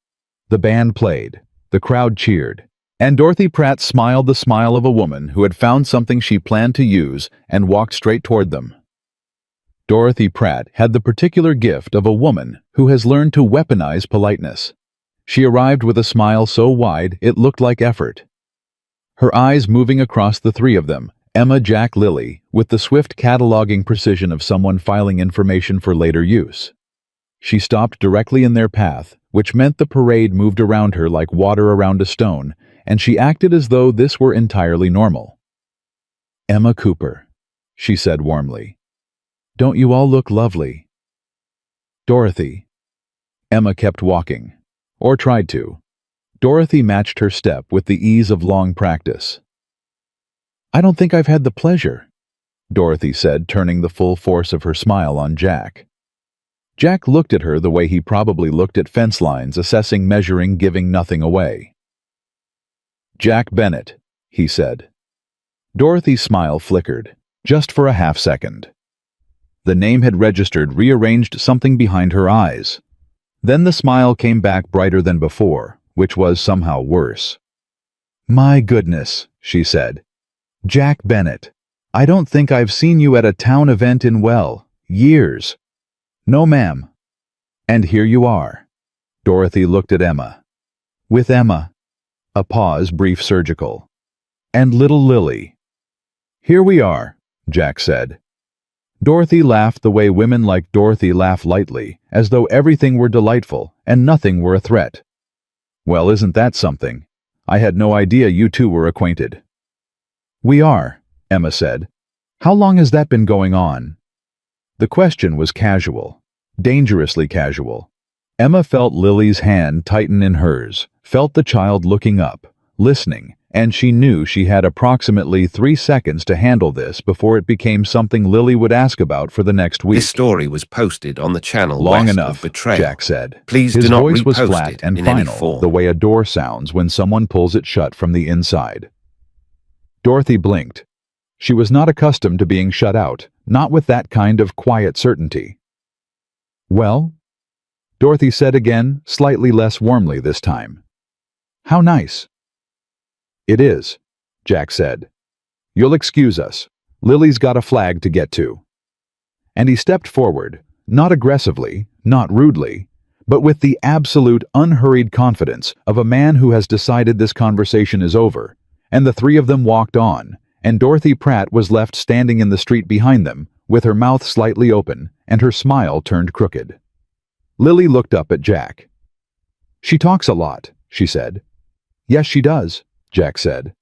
The band played, the crowd cheered, and Dorothy Pratt smiled the smile of a woman who had found something she planned to use and walked straight toward them. Dorothy Pratt had the particular gift of a woman who has learned to weaponize politeness. She arrived with a smile so wide it looked like effort. Her eyes moving across the 3 of them, Emma, Jack, Lily, with the swift cataloging precision of someone filing information for later use. She stopped directly in their path, which meant the parade moved around her like water around a stone, and she acted as though this were entirely normal. "Emma Cooper," she said warmly. "Don't you all look lovely?" "Dorothy." Emma kept walking, or tried to. Dorothy matched her step with the ease of long practice. "I don't think I've had the pleasure," Dorothy said, turning the full force of her smile on Jack. Jack looked at her the way he probably looked at fence lines, assessing, measuring, giving nothing away. "Jack Bennett," he said. Dorothy's smile flickered, just for a half second. The name had registered, rearranged something behind her eyes. Then the smile came back brighter than before, which was somehow worse. "My goodness," she said. "Jack Bennett. I don't think I've seen you at a town event in, well, years." "No, ma'am." "And here you are." Dorothy looked at Emma. "With Emma." A pause, brief, surgical. "And little Lily." "Here we are," Jack said. Dorothy laughed the way women like Dorothy laugh, lightly, as though everything were delightful and nothing were a threat. "Well, isn't that something? I had no idea you two were acquainted." "We are," Emma said. "How long has that been going on?" The question was casual, dangerously casual. Emma felt Lily's hand tighten in hers, felt the child looking up, listening, and she knew she had approximately 3 seconds to handle this before it became something Lily would ask about for the next week. This story was posted on the channel Long West enough, of Betrayal. Jack said. Please His do not voice was repost flat it and in any final, form. the way a door sounds when someone pulls it shut from the inside. Dorothy blinked. She was not accustomed to being shut out, not with that kind of quiet certainty. "Well?" Dorothy said again, slightly less warmly this time. "How nice." "It is," Jack said. "You'll excuse us. Lily's got a flag to get to." And he stepped forward, not aggressively, not rudely, but with the absolute unhurried confidence of a man who has decided this conversation is over, and the three of them walked on, and Dorothy Pratt was left standing in the street behind them, with her mouth slightly open and her smile turned crooked. Lily looked up at Jack. "She talks a lot," she said. "Yes, she does," Jack said.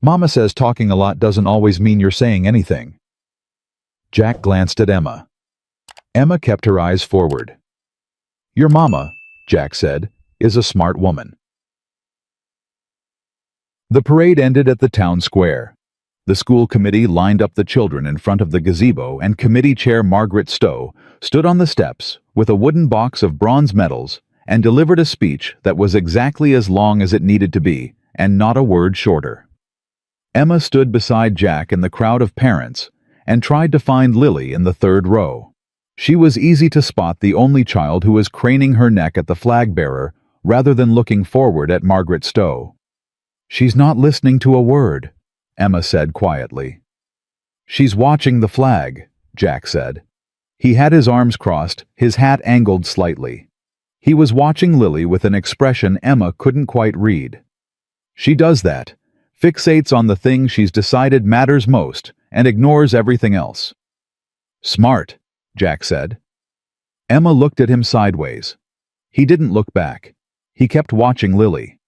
"Mama says talking a lot doesn't always mean you're saying anything." Jack glanced at Emma. Emma kept her eyes forward. "Your mama," Jack said, "is a smart woman." The parade ended at the town square. The school committee lined up the children in front of the gazebo, and committee chair Margaret Stowe stood on the steps with a wooden box of bronze medals and delivered a speech that was exactly as long as it needed to be, and not a word shorter. Emma stood beside Jack in the crowd of parents and tried to find Lily in the third row. She was easy to spot, the only child who was craning her neck at the flag bearer rather than looking forward at Margaret Stowe. "She's not listening to a word," Emma said quietly. "She's watching the flag," Jack said. He had his arms crossed, his hat angled slightly. He was watching Lily with an expression Emma couldn't quite read. "She does that, fixates on the thing she's decided matters most, and ignores everything else." "Smart," Jack said. Emma looked at him sideways. He didn't look back. He kept watching Lily.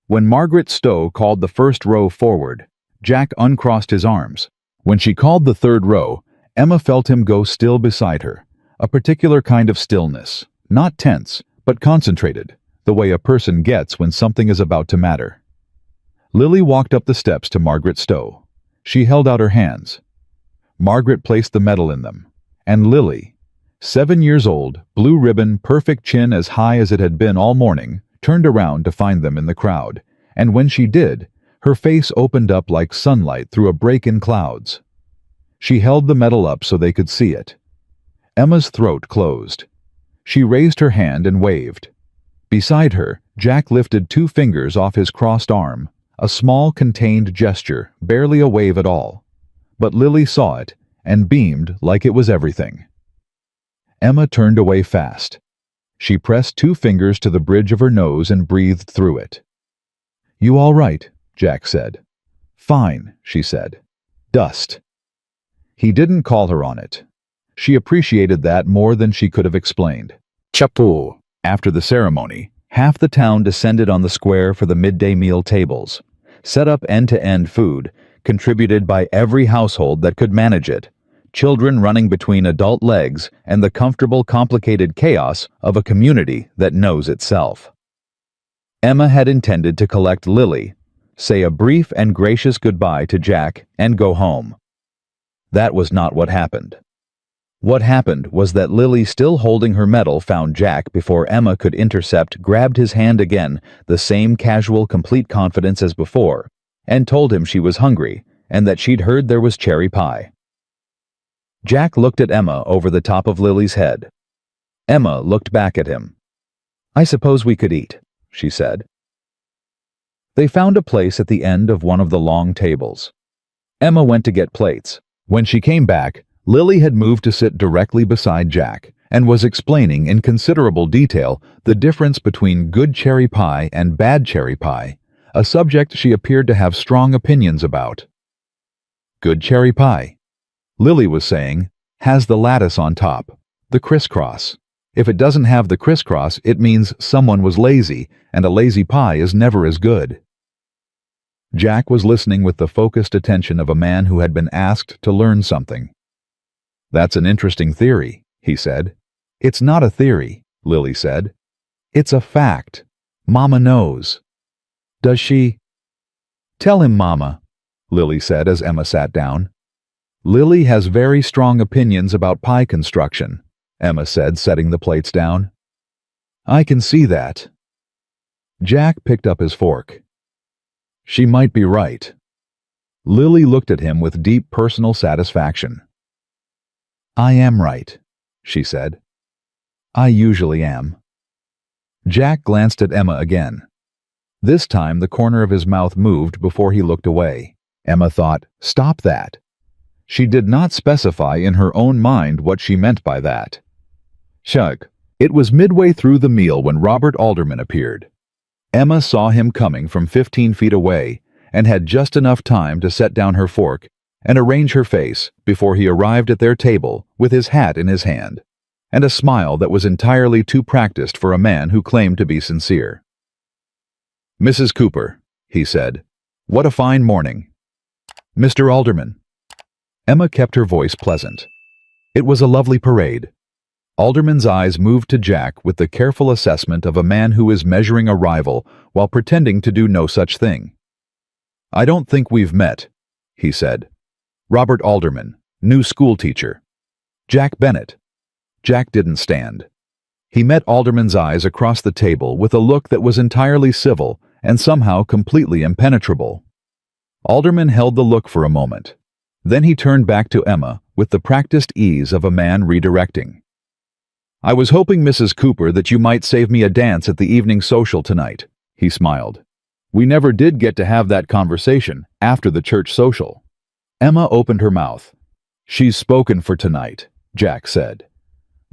When Margaret Stowe called the first row forward, Jack uncrossed his arms. When she called the third row, Emma felt him go still beside her, a particular kind of stillness, not tense, but concentrated, the way a person gets when something is about to matter. Lily walked up the steps to Margaret Stowe. She held out her hands. Margaret placed the medal in them, and Lily, 7 years old, blue ribbon, perfect chin as high as it had been all morning, turned around to find them in the crowd, and when she did, her face opened up like sunlight through a break in clouds. She held the medal up so they could see it. Emma's throat closed. She raised her hand and waved. Beside her, Jack lifted 2 fingers off his crossed arm, a small contained gesture, barely a wave at all. But Lily saw it and beamed like it was everything. Emma turned away fast. She pressed 2 fingers to the bridge of her nose and breathed through it. "You all right?" Jack said. "Fine," she said. "Dust." He didn't call her on it. She appreciated that more than she could have explained. Chapeau. After the ceremony, half the town descended on the square for the midday meal tables, set up end-to-end food, contributed by every household that could manage it, children running between adult legs and the comfortable, complicated chaos of a community that knows itself. Emma had intended to collect Lily, say a brief and gracious goodbye to Jack, and go home. That was not what happened. What happened was that Lily, still holding her medal, found Jack before Emma could intercept, grabbed his hand again, the same casual, complete confidence as before, and told him she was hungry and that she'd heard there was cherry pie. Jack looked at Emma over the top of Lily's head. Emma looked back at him. "I suppose we could eat," she said. They found a place at the end of one of the long tables. Emma went to get plates. When she came back, Lily had moved to sit directly beside Jack and was explaining in considerable detail the difference between good cherry pie and bad cherry pie, a subject she appeared to have strong opinions about. Good cherry pie, Lily was saying, has the lattice on top, the crisscross. If it doesn't have the crisscross, it means someone was lazy, and a lazy pie is never as good. Jack was listening with the focused attention of a man who had been asked to learn something. "That's an interesting theory," he said. "It's not a theory," Lily said. It's a fact. Mama knows. Does she? Tell him, Mama, Lily said as Emma sat down. Lily has very strong opinions about pie construction, Emma said, setting the plates down. I can see that. Jack picked up his fork. She might be right. Lily looked at him with deep personal satisfaction. I am right, she said. I usually am. Jack glanced at Emma again. This time the corner of his mouth moved before he looked away. Emma thought, stop that. She did not specify in her own mind what she meant by that. Chug. It was midway through the meal when Robert Alderman appeared. Emma saw him coming from 15 feet away and had just enough time to set down her fork and arrange her face before he arrived at their table with his hat in his hand and a smile that was entirely too practiced for a man who claimed to be sincere. Mrs. Cooper, he said, what a fine morning. Mr. Alderman. Emma kept her voice pleasant. It was a lovely parade. Alderman's eyes moved to Jack with the careful assessment of a man who is measuring a rival while pretending to do no such thing. I don't think we've met, he said. Robert Alderman, new school teacher. Jack Bennett. Jack didn't stand. He met Alderman's eyes across the table with a look that was entirely civil and somehow completely impenetrable. Alderman held the look for a moment. Then he turned back to Emma with the practiced ease of a man redirecting. I was hoping, Mrs. Cooper, that you might save me a dance at the evening social tonight, he smiled. We never did get to have that conversation after the church social. Emma opened her mouth. She's spoken for tonight, Jack said.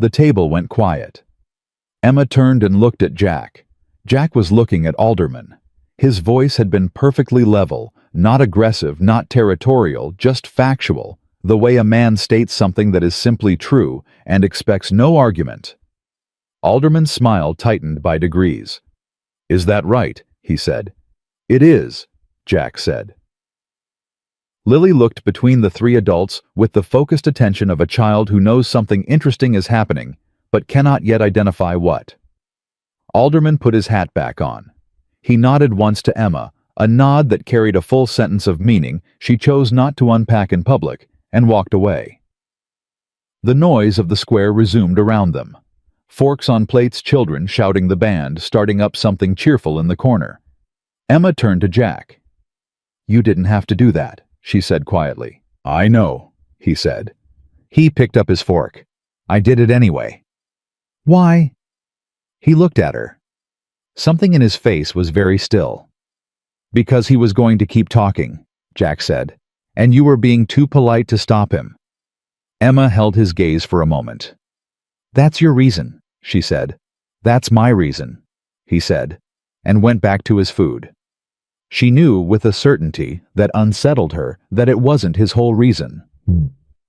The table went quiet. Emma turned and looked at Jack. Jack was looking at Alderman. His voice had been perfectly level, not aggressive, not territorial, just factual, the way a man states something that is simply true and expects no argument. Alderman's smile tightened by degrees. Is that right? He said. It is, Jack said. Lily looked between the three adults with the focused attention of a child who knows something interesting is happening, but cannot yet identify what. Alderman put his hat back on. He nodded once to Emma, a nod that carried a full sentence of meaning she chose not to unpack in public, and walked away. The noise of the square resumed around them. Forks on plates, children shouting the band, starting up something cheerful in the corner. Emma turned to Jack. You didn't have to do that, she said quietly. I know, he said. He picked up his fork. I did it anyway. Why? He looked at her. Something in his face was very still. Because he was going to keep talking, Jack said, and you were being too polite to stop him. Emma held his gaze for a moment. That's your reason, she said. That's my reason, he said, and went back to his food. She knew with a certainty that unsettled her that it wasn't his whole reason.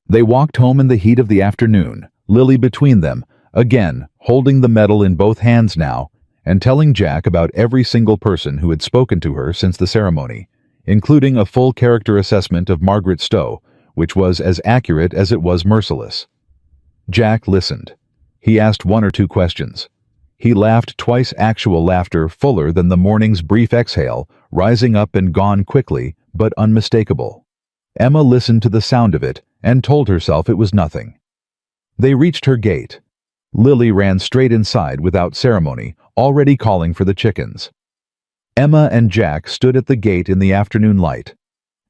They walked home in the heat of the afternoon, Lily between them, again holding the medal in both hands now, and telling Jack about every single person who had spoken to her since the ceremony, including a full character assessment of Margaret Stowe, which was as accurate as it was merciless. Jack listened. He asked one or two questions. He laughed twice, actual laughter fuller than the morning's brief exhale, rising up and gone quickly, but unmistakable. Emma listened to the sound of it and told herself it was nothing. They reached her gate. Lily ran straight inside without ceremony, already calling for the chickens. Emma and Jack stood at the gate in the afternoon light,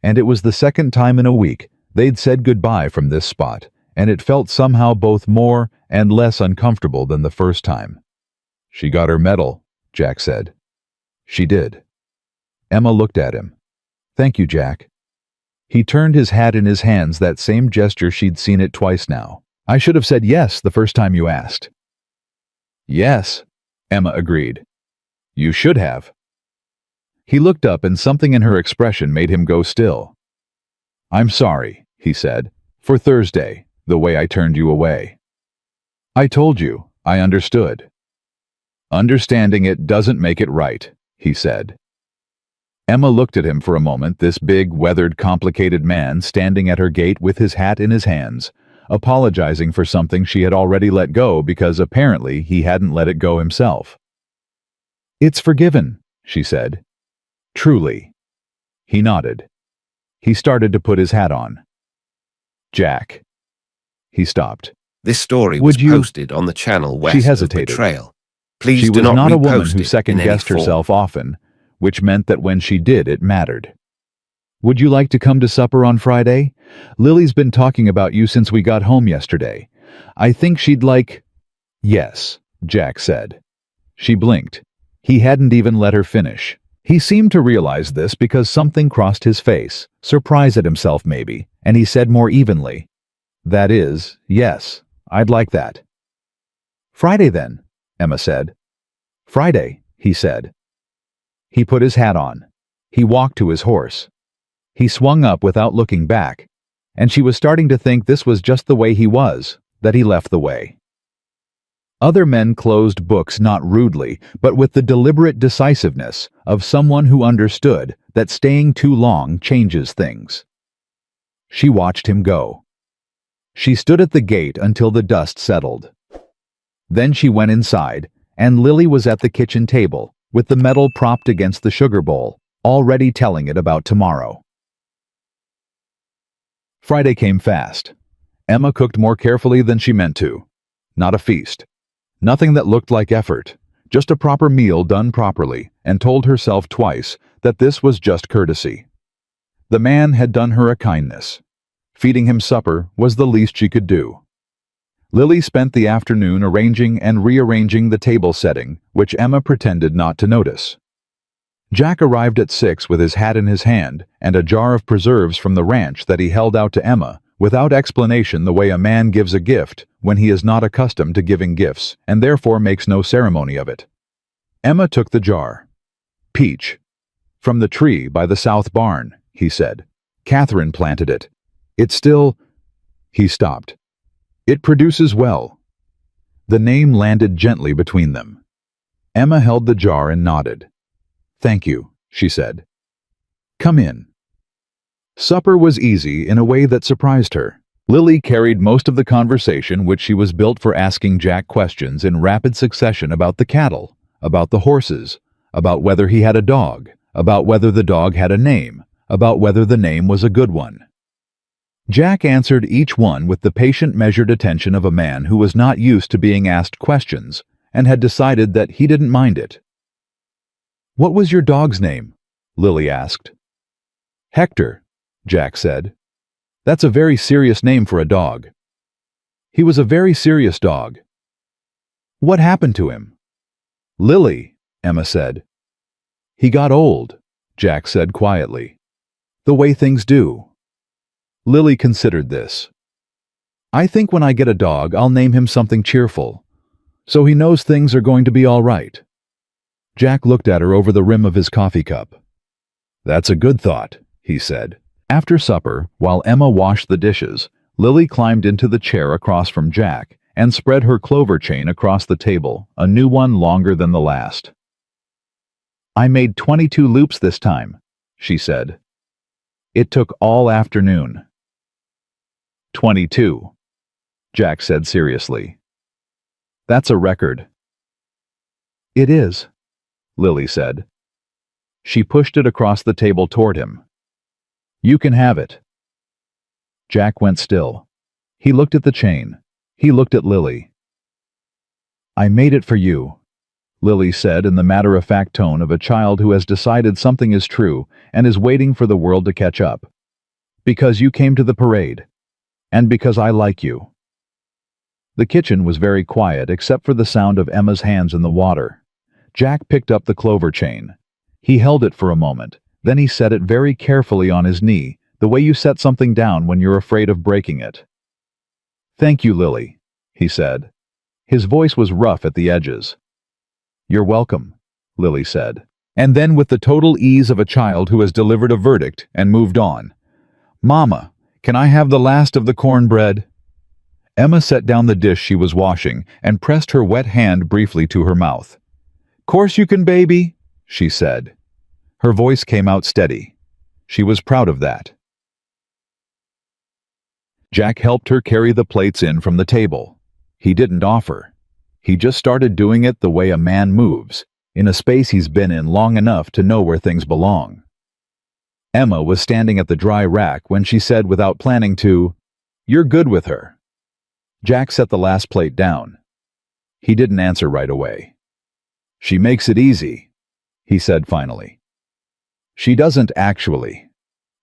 and it was the second time in a week they'd said goodbye from this spot, and it felt somehow both more and less uncomfortable than the first time. She got her medal, Jack said. She did. Emma looked at him. Thank you, Jack. He turned his hat in his hands, that same gesture she'd seen it twice now. I should have said yes the first time you asked. Yes, Emma agreed. You should have. He looked up and something in her expression made him go still. I'm sorry, he said, for Thursday, the way I turned you away. I told you, I understood. Understanding it doesn't make it right, he said. Emma looked at him for a moment, this big, weathered, complicated man standing at her gate with his hat in his hands, apologizing for something she had already let go because apparently he hadn't let it go himself. "It's forgiven," she said. "Truly." He nodded. He started to put his hat on. "Jack." He stopped. This story Would was you- posted on the channel She West of hesitated. Betrayal. Please She do was not not a woman repost who it in second-guessed any form. herself often, which meant that when she did, it mattered. "Would you like to come to supper on Friday? Lily's been talking about you since we got home yesterday. I think she'd like—" "Yes," Jack said. She blinked. He hadn't even let her finish. He seemed to realize this because something crossed his face, surprise at himself maybe, and he said more evenly, "That is, yes, I'd like that." "Friday then," Emma said. "Friday," he said. He put his hat on. He walked to his horse. He swung up without looking back, and she was starting to think this was just the way he was, that he left the way. Other men closed books not rudely, but with the deliberate decisiveness of someone who understood that staying too long changes things. She watched him go. She stood at the gate until the dust settled. Then she went inside, and Lily was at the kitchen table, with the metal propped against the sugar bowl, already telling it about tomorrow. Friday came fast. Emma cooked more carefully than she meant to. Not a feast. Nothing that looked like effort. Just a proper meal done properly, and told herself twice that this was just courtesy. The man had done her a kindness. Feeding him supper was the least she could do. Lily spent the afternoon arranging and rearranging the table setting, which Emma pretended not to notice. Jack arrived at 6 with his hat in his hand and a jar of preserves from the ranch that he held out to Emma, without explanation, the way a man gives a gift when he is not accustomed to giving gifts and therefore makes no ceremony of it. Emma took the jar. "Peach. From the tree by the south barn," he said. "Catherine planted it. It's still—" He stopped. "It produces well." The name landed gently between them. Emma held the jar and nodded. "Thank you," she said. "Come in." Supper was easy in a way that surprised her. Lily carried most of the conversation, which she was built for asking Jack questions in rapid succession about the cattle, about the horses, about whether he had a dog, about whether the dog had a name, about whether the name was a good one. Jack answered each one with the patient, measured attention of a man who was not used to being asked questions and had decided that he didn't mind it. "What was your dog's name?" Lily asked. "Hector," Jack said. "That's a very serious name for a dog." "He was a very serious dog." "What happened to him?" "Lily," Emma said. "He got old," Jack said quietly. "The way things do." Lily considered this. "I think when I get a dog, I'll name him something cheerful, so he knows things are going to be all right." Jack looked at her over the rim of his coffee cup. "That's a good thought," he said. After supper, while Emma washed the dishes, Lily climbed into the chair across from Jack and spread her clover chain across the table, a new one longer than the last. "I made 22 loops this time," she said. "It took all afternoon." 22, Jack said seriously. "That's a record." "It is," Lily said. She pushed it across the table toward him. "You can have it." Jack went still. He looked at the chain. He looked at Lily. "I made it for you," Lily said in the matter-of-fact tone of a child who has decided something is true and is waiting for the world to catch up. "Because you came to the parade. And because I like you." The kitchen was very quiet except for the sound of Emma's hands in the water. Jack picked up the clover chain. He held it for a moment, then he set it very carefully on his knee, the way you set something down when you're afraid of breaking it. "Thank you, Lily," he said. His voice was rough at the edges. "You're welcome," Lily said. And then, with the total ease of a child who has delivered a verdict and moved on, "Mama, can I have the last of the cornbread?" Emma set down the dish she was washing and pressed her wet hand briefly to her mouth. "Course you can, baby," she said. Her voice came out steady. She was proud of that. Jack helped her carry the plates in from the table. He didn't offer. He just started doing it the way a man moves, in a space he's been in long enough to know where things belong. Emma was standing at the dry rack when she said without planning to, "You're good with her." Jack set the last plate down. He didn't answer right away. "She makes it easy," he said finally. "She doesn't actually.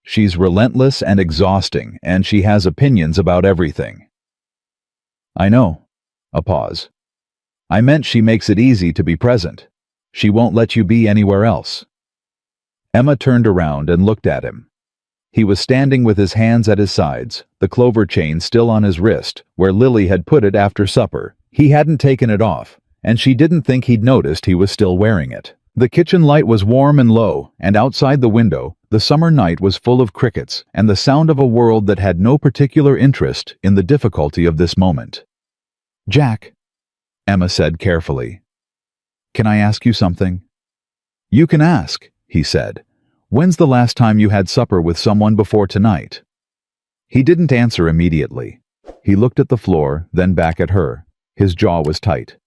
She's relentless and exhausting, and she has opinions about everything." "I know." A pause. "I meant she makes it easy to be present. She won't let you be anywhere else." Emma turned around and looked at him. He was standing with his hands at his sides, the clover chain still on his wrist, where Lily had put it after supper. He hadn't taken it off, and she didn't think he'd noticed he was still wearing it. The kitchen light was warm and low, and outside the window, the summer night was full of crickets and the sound of a world that had no particular interest in the difficulty of this moment. "Jack," Emma said carefully, "can I ask you something?" "You can ask," he said. "When's the last time you had supper with someone before tonight?" He didn't answer immediately. He looked at the floor, then back at her. His jaw was tight.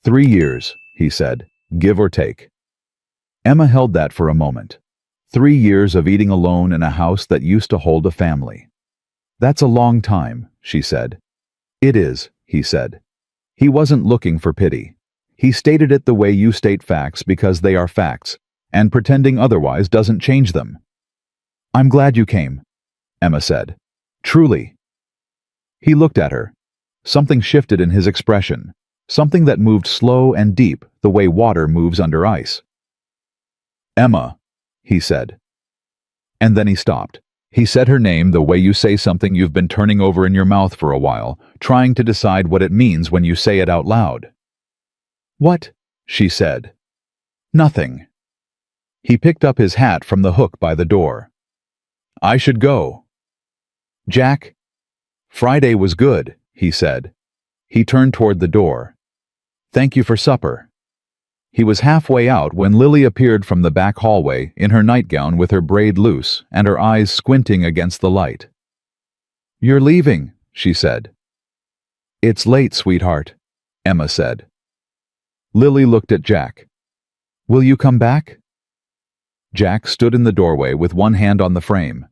3 years, he said, give or take. Emma held that for a moment. 3 years of eating alone in a house that used to hold a family. "That's a long time," she said. "It is," he said. He wasn't looking for pity. He stated it the way you state facts because they are facts, and pretending otherwise doesn't change them. "I'm glad you came," Emma said. "Truly." He looked at her. Something shifted in his expression, something that moved slow and deep the way water moves under ice. "Emma," he said. And then he stopped. He said her name the way you say something you've been turning over in your mouth for a while, trying to decide what it means when you say it out loud. "What?" she said. "Nothing." He picked up his hat from the hook by the door. "I should go." "Jack?" "Friday was good," he said. He turned toward the door. "Thank you for supper." He was halfway out when Lily appeared from the back hallway in her nightgown with her braid loose and her eyes squinting against the light. "You're leaving," she said. "It's late, sweetheart," Emma said. Lily looked at Jack. "Will you come back?" Jack stood in the doorway with one hand on the frame.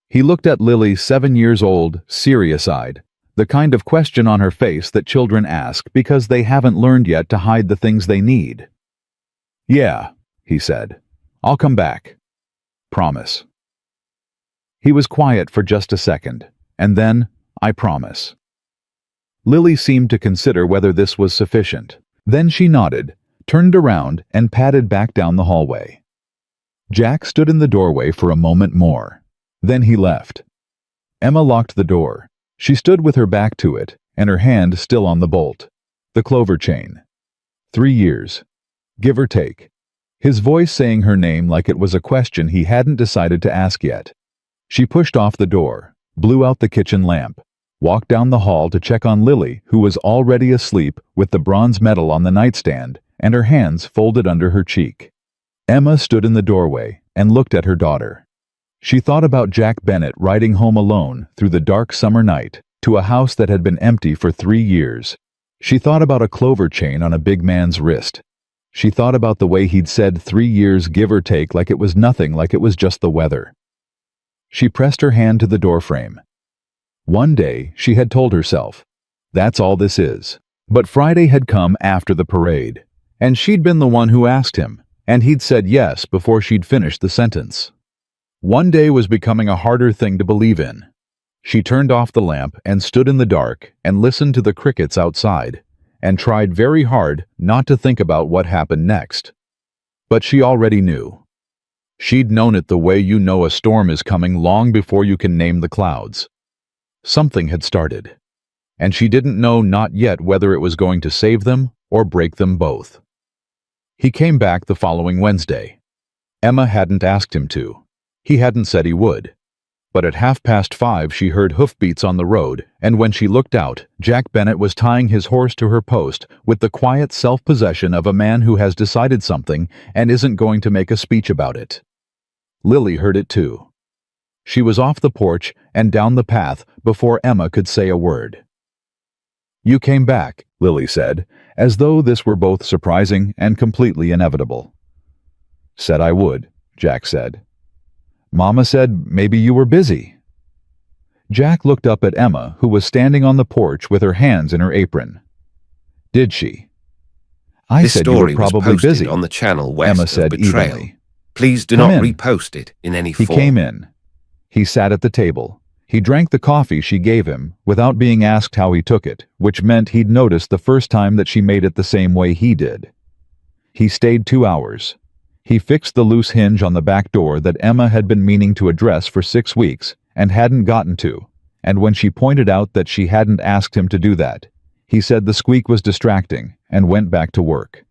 He looked at Lily, 7 years old, serious-eyed, the kind of question on her face that children ask because they haven't learned yet to hide the things they need. "Yeah," he said. "I'll come back. Promise." He was quiet for just a second, and then, "I promise." Lily seemed to consider whether this was sufficient. Then she nodded, turned around, and padded back down the hallway. Jack stood in the doorway for a moment more. Then he left. Emma locked the door. She stood with her back to it, and her hand still on the bolt. The clover chain. 3 years. Give or take. His voice saying her name like it was a question he hadn't decided to ask yet. She pushed off the door, blew out the kitchen lamp, walked down the hall to check on Lily, who was already asleep with the bronze medal on the nightstand and her hands folded under her cheek. Emma stood in the doorway and looked at her daughter. She thought about Jack Bennett riding home alone through the dark summer night to a house that had been empty for 3 years. She thought about a clover chain on a big man's wrist. She thought about the way he'd said 3 years give or take like it was nothing, like it was just the weather. She pressed her hand to the doorframe. One day, she had told herself, that's all this is. But Friday had come after the parade, and she'd been the one who asked him, and he'd said yes before she'd finished the sentence. One day was becoming a harder thing to believe in. She turned off the lamp and stood in the dark and listened to the crickets outside, and tried very hard not to think about what happened next. But she already knew. She'd known it the way you know a storm is coming long before you can name the clouds. Something had started, and she didn't know not yet whether it was going to save them or break them both. He came back the following Wednesday. Emma hadn't asked him to. He hadn't said he would. But at 5:30 she heard hoofbeats on the road, and when she looked out, Jack Bennett was tying his horse to her post with the quiet self-possession of a man who has decided something and isn't going to make a speech about it. Lily heard it too. She was off the porch and down the path before Emma could say a word. "You came back," Lily said, as though this were both surprising and completely inevitable. "Said I would," Jack said. "Mama said maybe you were busy." Jack looked up at Emma, who was standing on the porch with her hands in her apron. "Did she?" "I This said you were story was probably posted busy," on the channel West Emma of said Betrayal. evenly. Please do "Come not in." repost it in any He form. came in. He sat at the table. He drank the coffee she gave him without being asked how he took it, which meant he'd noticed the first time that she made it the same way he did. He stayed 2 hours. He fixed the loose hinge on the back door that Emma had been meaning to address for 6 weeks and hadn't gotten to, and when she pointed out that she hadn't asked him to do that, he said the squeak was distracting and went back to work.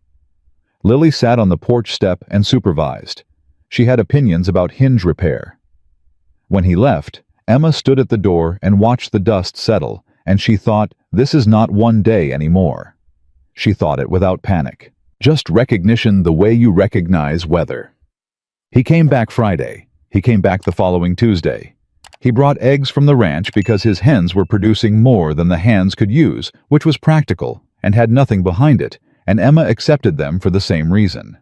Lily sat on the porch step and supervised. She had opinions about hinge repair. When he left, Emma stood at the door and watched the dust settle, and she thought, this is not one day anymore. She thought it without panic. Just recognition the way you recognize weather. He came back Friday. He came back the following Tuesday. He brought eggs from the ranch because his hens were producing more than the hands could use, which was practical and had nothing behind it, and Emma accepted them for the same reason.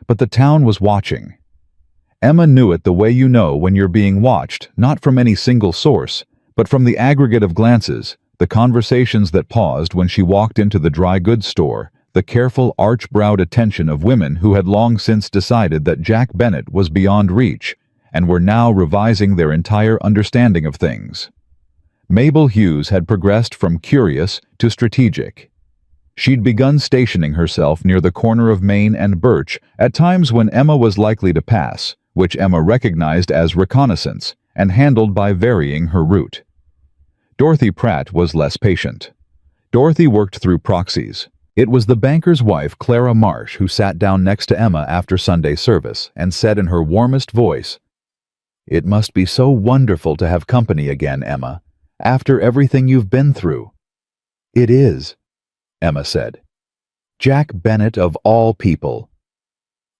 But the town was watching. Emma knew it the way you know when you're being watched, not from any single source, but from the aggregate of glances, the conversations that paused when she walked into the dry goods store, the careful arch-browed attention of women who had long since decided that Jack Bennett was beyond reach, and were now revising their entire understanding of things. Mabel Hughes had progressed from curious to strategic. She'd begun stationing herself near the corner of Main and Birch at times when Emma was likely to pass, which Emma recognized as reconnaissance and handled by varying her route. Dorothy Pratt was less patient. Dorothy worked through proxies. It was the banker's wife, Clara Marsh, who sat down next to Emma after Sunday service and said in her warmest voice, "It must be so wonderful to have company again, Emma, after everything you've been through." "It is," Emma said. "Jack Bennett of all people."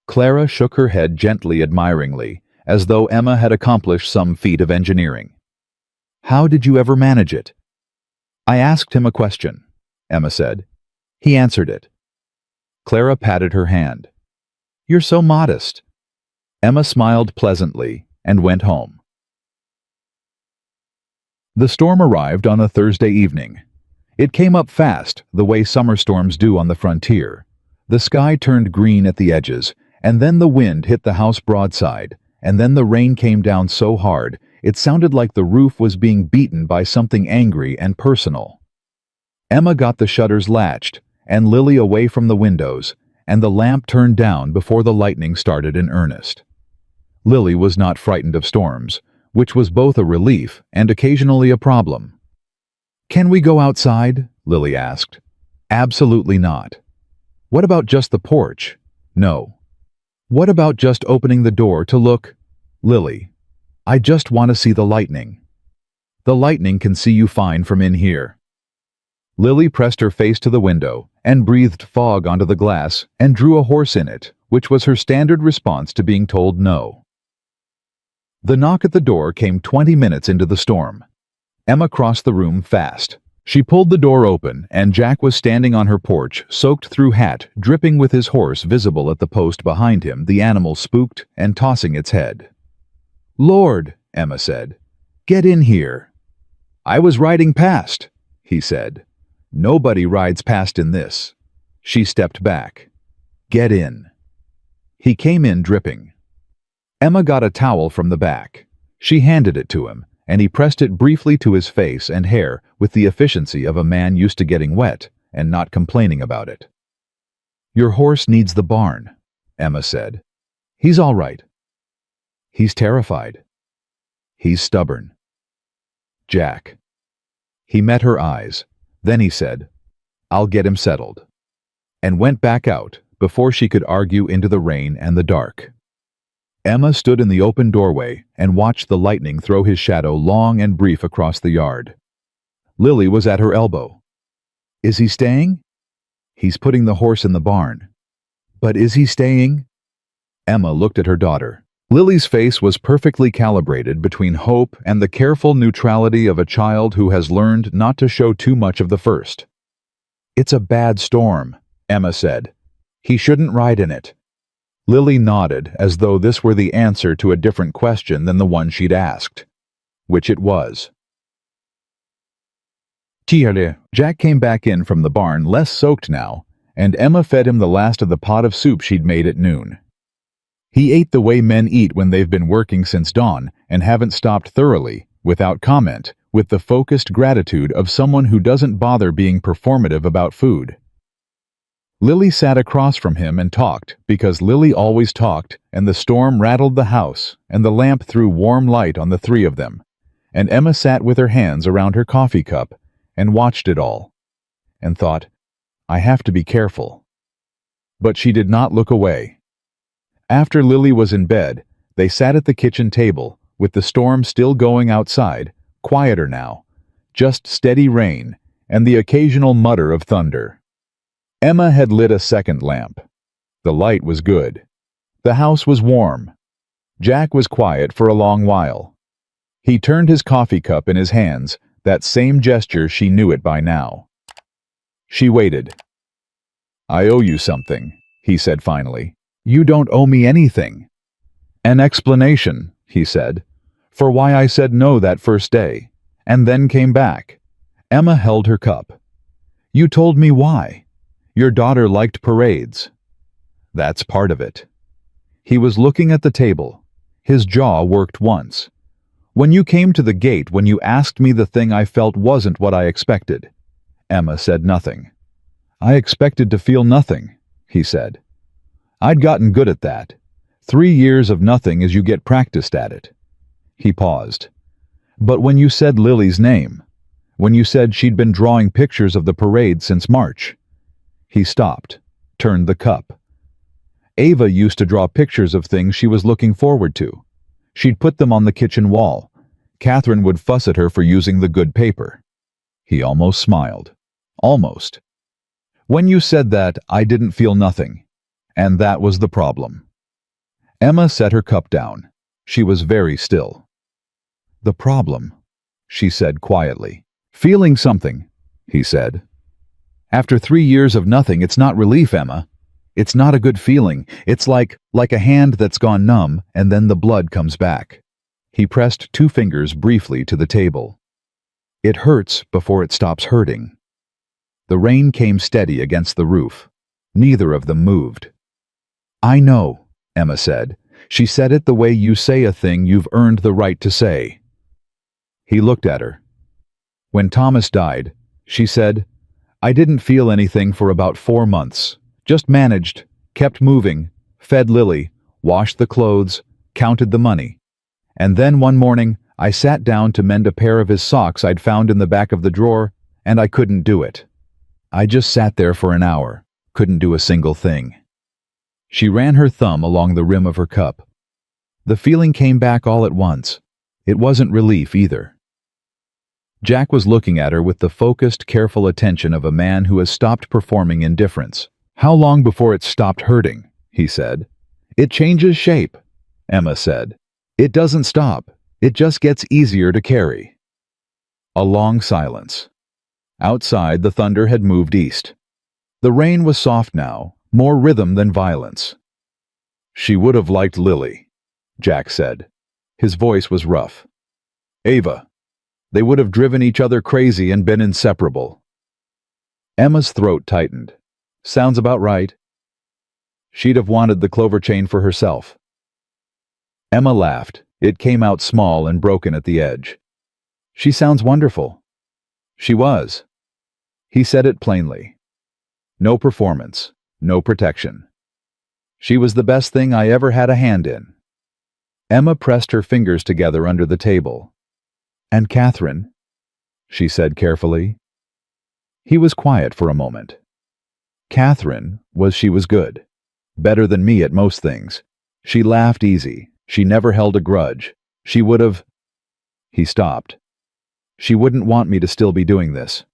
Clara shook her head gently admiringly, as though Emma had accomplished some feat of engineering. "How did you ever manage it?" "I asked him a question," Emma said. "He answered it." Clara patted her hand. "You're so modest." Emma smiled pleasantly and went home. The storm arrived on a Thursday evening. It came up fast, the way summer storms do on the frontier. The sky turned green at the edges, and then the wind hit the house broadside, and then the rain came down so hard, it sounded like the roof was being beaten by something angry and personal. Emma got the shutters latched, and Lily away from the windows, and the lamp turned down before the lightning started in earnest. Lily was not frightened of storms, which was both a relief and occasionally a problem. "Can we go outside?" Lily asked. "Absolutely not." "What about just the porch?" "No." "What about just opening the door to look?" "Lily, I just want to see the lightning." "The lightning can see you fine from in here." Lily pressed her face to the window and breathed fog onto the glass and drew a horse in it, which was her standard response to being told no. The knock at the door came 20 minutes into the storm. Emma crossed the room fast. She pulled the door open, and Jack was standing on her porch, soaked through hat, dripping with his horse visible at the post behind him, the animal spooked and tossing its head. "Lord," Emma said, "get in here." "I was riding past," he said. "Nobody rides past in this." She stepped back. "Get in." He came in dripping. Emma got a towel from the back. She handed it to him, and he pressed it briefly to his face and hair with the efficiency of a man used to getting wet and not complaining about it. "Your horse needs the barn," Emma said. "He's all right." "He's terrified." "He's stubborn." "Jack." He met her eyes. Then he said, "I'll get him settled," and went back out before she could argue into the rain and the dark. Emma stood in the open doorway and watched the lightning throw his shadow long and brief across the yard. Lily was at her elbow. "Is he staying?" "He's putting the horse in the barn." "But is he staying?" Emma looked at her daughter. Lily's face was perfectly calibrated between hope and the careful neutrality of a child who has learned not to show too much of the first. "It's a bad storm," Emma said. "He shouldn't ride in it." Lily nodded as though this were the answer to a different question than the one she'd asked, which it was. Tiale. Jack came back in from the barn less soaked now, and Emma fed him the last of the pot of soup she'd made at noon. He ate the way men eat when they've been working since dawn and haven't stopped thoroughly, without comment, with the focused gratitude of someone who doesn't bother being performative about food. Lily sat across from him and talked, because Lily always talked, and the storm rattled the house, and the lamp threw warm light on the three of them, and Emma sat with her hands around her coffee cup and watched it all, and thought, "I have to be careful." But she did not look away. After Lily was in bed, they sat at the kitchen table, with the storm still going outside, quieter now, just steady rain and the occasional mutter of thunder. Emma had lit a second lamp. The light was good. The house was warm. Jack was quiet for a long while. He turned his coffee cup in his hands, that same gesture she knew it by now. She waited. "I owe you something," he said finally. "You don't owe me anything." "An explanation," he said, "for why I said no that first day, and then came back." Emma held her cup. "You told me why. Your daughter liked parades." "That's part of it." He was looking at the table. His jaw worked once. "When you came to the gate, when you asked me the thing I felt wasn't what I expected." Emma said nothing. "I expected to feel nothing," he said. "I'd gotten good at that. 3 years of nothing as you get practiced at it." He paused. "But when you said Lily's name, when you said she'd been drawing pictures of the parade since March." He stopped, turned the cup. "Ava used to draw pictures of things she was looking forward to. She'd put them on the kitchen wall. Catherine would fuss at her for using the good paper." He almost smiled. Almost. "When you said that, I didn't feel nothing. And that was the problem." Emma set her cup down. She was very still. "The problem," she said quietly. "Feeling something," he said. "After 3 years of nothing, it's not relief, Emma. It's not a good feeling. It's like a hand that's gone numb and then the blood comes back." He pressed 2 fingers briefly to the table. "It hurts before it stops hurting." The rain came steady against the roof. Neither of them moved. "I know," Emma said. "She said it the way you say a thing you've earned the right to say." He looked at her. "When Thomas died," she said, "I didn't feel anything for about 4 months. Just managed, kept moving, fed Lily, washed the clothes, counted the money. And then one morning, I sat down to mend a pair of his socks I'd found in the back of the drawer, and I couldn't do it. I just sat there for an hour, couldn't do a single thing." She ran her thumb along the rim of her cup. The feeling came back all at once. It wasn't relief either. Jack was looking at her with the focused, careful attention of a man who has stopped performing indifference. "How long before it stopped hurting?" he said. "It changes shape," Emma said. "It doesn't stop. It just gets easier to carry." A long silence. Outside, the thunder had moved east. The rain was soft now, more rhythm than violence. "She would have liked Lily," Jack said. His voice was rough. "Ava. They would have driven each other crazy and been inseparable." Emma's throat tightened. "Sounds about right." "She'd have wanted the clover chain for herself." Emma laughed. It came out small and broken at the edge. "She sounds wonderful." She was. He said it plainly. No performance, no protection. "She was the best thing I ever had a hand in." Emma pressed her fingers together under the table. "And Catherine," she said carefully. He was quiet for a moment. "Catherine she was good. Better than me at most things. She laughed easy. She never held a grudge. She would have—" He stopped. "She wouldn't want me to still be doing this,"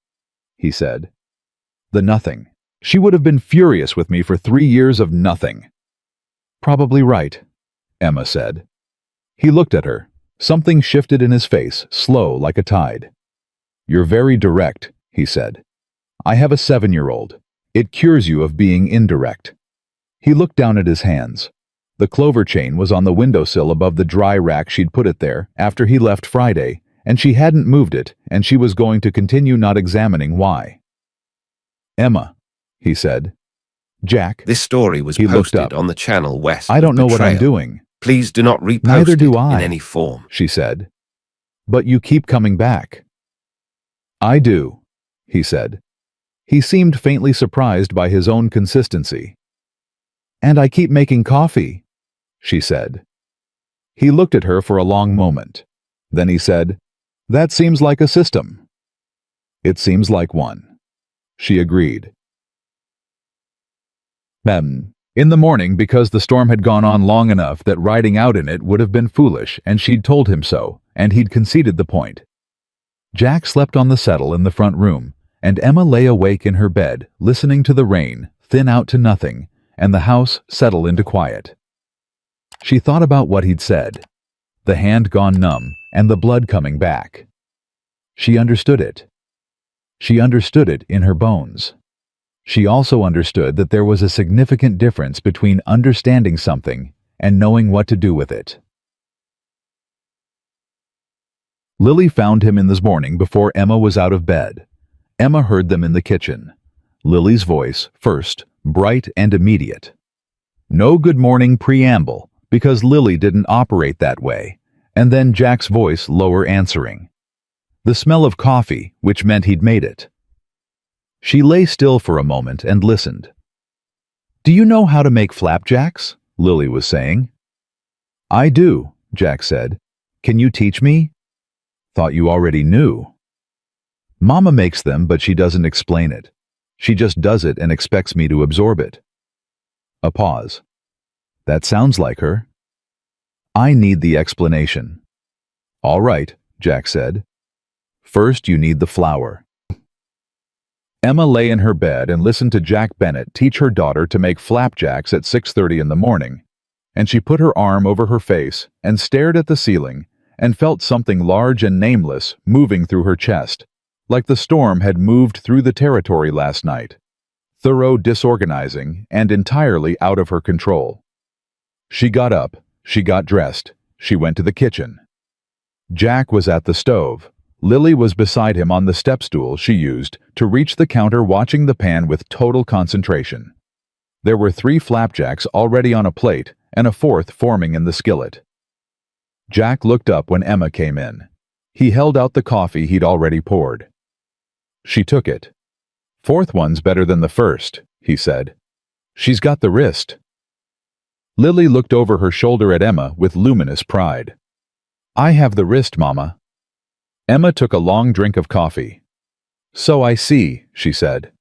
he said. "The nothing. She would have been furious with me for 3 years of nothing." "Probably right," Emma said. He looked at her. Something shifted in his face, slow like a tide. "You're very direct," he said. I have a 7-year-old. It cures you of being indirect." He looked down at his hands. The clover chain was on the windowsill above the dry rack she'd put it there after he left Friday, and she hadn't moved it, and she was going to continue not examining why. "Emma," he said. "Jack." This story was He looked posted up. on the channel west "I don't of know what I'm Betrayal. doing." Please do not repost "Neither do it I," in any form. she said. "But you keep coming back." "I do," he said. He seemed faintly surprised by his own consistency. "And I keep making coffee," she said. He looked at her for a long moment. Then he said, "That seems like a system." "It seems like one," she agreed. In the morning, because the storm had gone on long enough that riding out in it would have been foolish, and she'd told him so, and he'd conceded the point. Jack slept on the settle in the front room, and Emma lay awake in her bed, listening to the rain thin out to nothing, and the house settle into quiet. She thought about what he'd said, the hand gone numb and the blood coming back. She understood it. She understood it in her bones. She also understood that there was a significant difference between understanding something and knowing what to do with it. Lily found him in the morning before Emma was out of bed. Emma heard them in the kitchen. Lily's voice, first, bright and immediate. No good morning preamble, because Lily didn't operate that way, and then Jack's voice lower answering. The smell of coffee, which meant he'd made it. She lay still for a moment and listened. "Do you know how to make flapjacks?" Lily was saying. "I do," Jack said. "Can you teach me?" "Thought you already knew." "Mama makes them, but she doesn't explain it. She just does it and expects me to absorb it." A pause. "That sounds like her." "I need the explanation." "All right," Jack said. "First you need the flour." Emma lay in her bed and listened to Jack Bennett teach her daughter to make flapjacks at 6:30 in the morning, and she put her arm over her face and stared at the ceiling and felt something large and nameless moving through her chest, like the storm had moved through the territory last night, thorough, disorganizing, and entirely out of her control. She got up, she got dressed, she went to the kitchen. Jack was at the stove. Lily was beside him on the step stool she used to reach the counter, watching the pan with total concentration. There were 3 flapjacks already on a plate and a 4th forming in the skillet. Jack looked up when Emma came in. He held out the coffee he'd already poured. She took it. "4th one's better than the first," he said. "She's got the wrist." Lily looked over her shoulder at Emma with luminous pride. "I have the wrist, Mama." Emma took a long drink of coffee. "So I see," she said.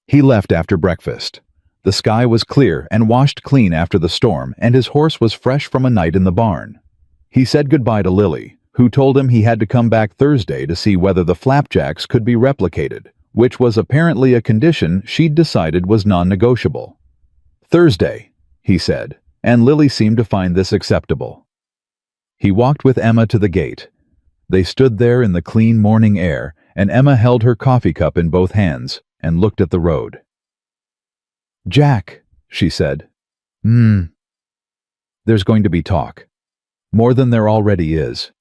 He left after breakfast. The sky was clear and washed clean after the storm, and his horse was fresh from a night in the barn. He said goodbye to Lily, who told him he had to come back Thursday to see whether the flapjacks could be replicated, which was apparently a condition she'd decided was non-negotiable. "Thursday," he said, and Lily seemed to find this acceptable. He walked with Emma to the gate. They stood there in the clean morning air, and Emma held her coffee cup in both hands and looked at the road. "Jack," she said. There's going to be talk. More than there already is,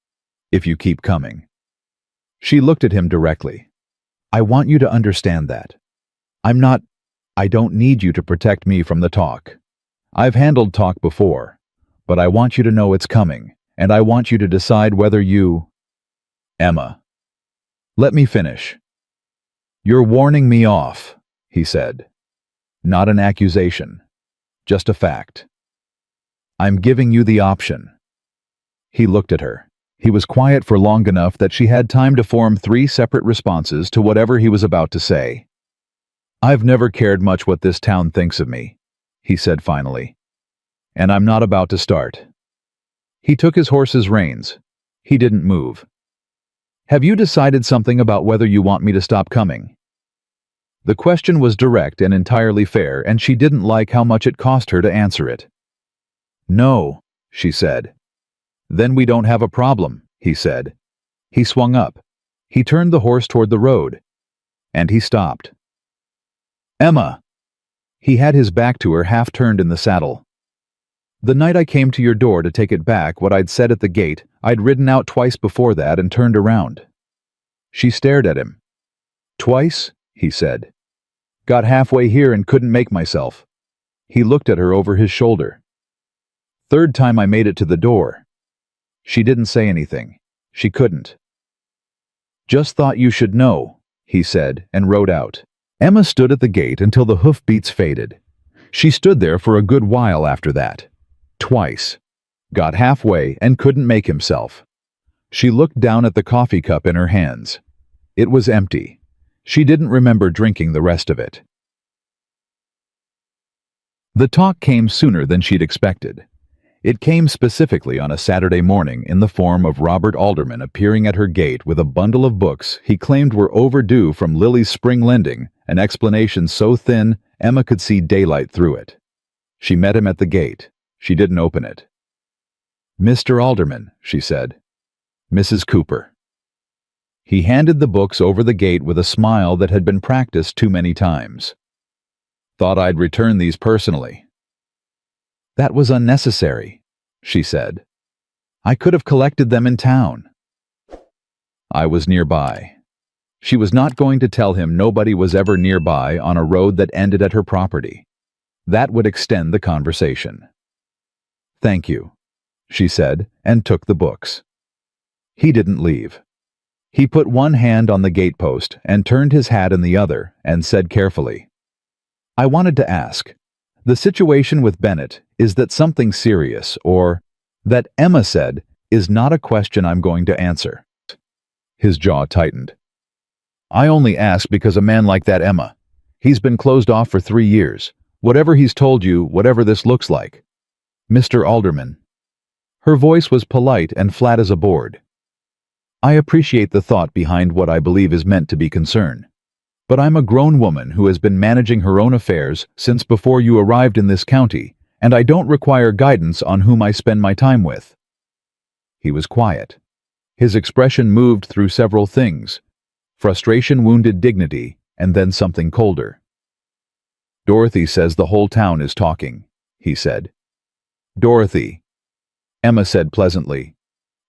if you keep coming." She looked at him directly. "I want you to understand that. I don't need you to protect me from the talk. I've handled talk before, but I want you to know it's coming, and I want you to decide whether you—" "Emma, let me finish." "You're warning me off," he said. "Not an accusation, just a fact. I'm giving you the option." He looked at her. He was quiet for long enough that she had time to form 3 separate responses to whatever he was about to say. "I've never cared much what this town thinks of me," he said finally. "And I'm not about to start." He took his horse's reins. He didn't move. "Have you decided something about whether you want me to stop coming?" The question was direct and entirely fair, and she didn't like how much it cost her to answer it. "No," she said. "Then we don't have a problem," he said. He swung up. He turned the horse toward the road. And he stopped. "Emma!" He had his back to her, half turned in the saddle. "The night I came to your door to take it back, what I'd said at the gate, I'd ridden out twice before that and turned around." She stared at him. "Twice?" he said. "Got halfway here and couldn't make myself." He looked at her over his shoulder. "Third time I made it to the door." She didn't say anything. She couldn't. "Just thought you should know," he said, and rode out. Emma stood at the gate until the hoofbeats faded. She stood there for a good while after that. Twice. Got halfway and couldn't make himself. She looked down at the coffee cup in her hands. It was empty. She didn't remember drinking the rest of it. The talk came sooner than she'd expected. It came specifically on a Saturday morning in the form of Robert Alderman appearing at her gate with a bundle of books he claimed were overdue from Lily's spring lending, an explanation so thin Emma could see daylight through it. She met him at the gate. She didn't open it. "Mr. Alderman," she said. "Mrs. Cooper." He handed the books over the gate with a smile that had been practiced too many times. "Thought I'd return these personally." "That was unnecessary," she said. "I could have collected them in town." "I was nearby." She was not going to tell him nobody was ever nearby on a road that ended at her property. That would extend the conversation. "Thank you," she said, and took the books. He didn't leave. He put one hand on the gatepost and turned his hat in the other and said carefully, "I wanted to ask, the situation with Bennett, is that something serious, or that Emma said is not a question I'm going to answer." His jaw tightened. "I only ask because a man like that, Emma, he's been closed off for 3 years. Whatever he's told you, whatever this looks like. Mr. Alderman." Her voice was polite and flat as a board. "I appreciate the thought behind what I believe is meant to be concern. But I'm a grown woman who has been managing her own affairs since before you arrived in this county, and I don't require guidance on whom I spend my time with." He was quiet. His expression moved through several things. Frustration wounded dignity, and then something colder. "Dorothy says the whole town is talking," he said. "Dorothy," Emma said pleasantly,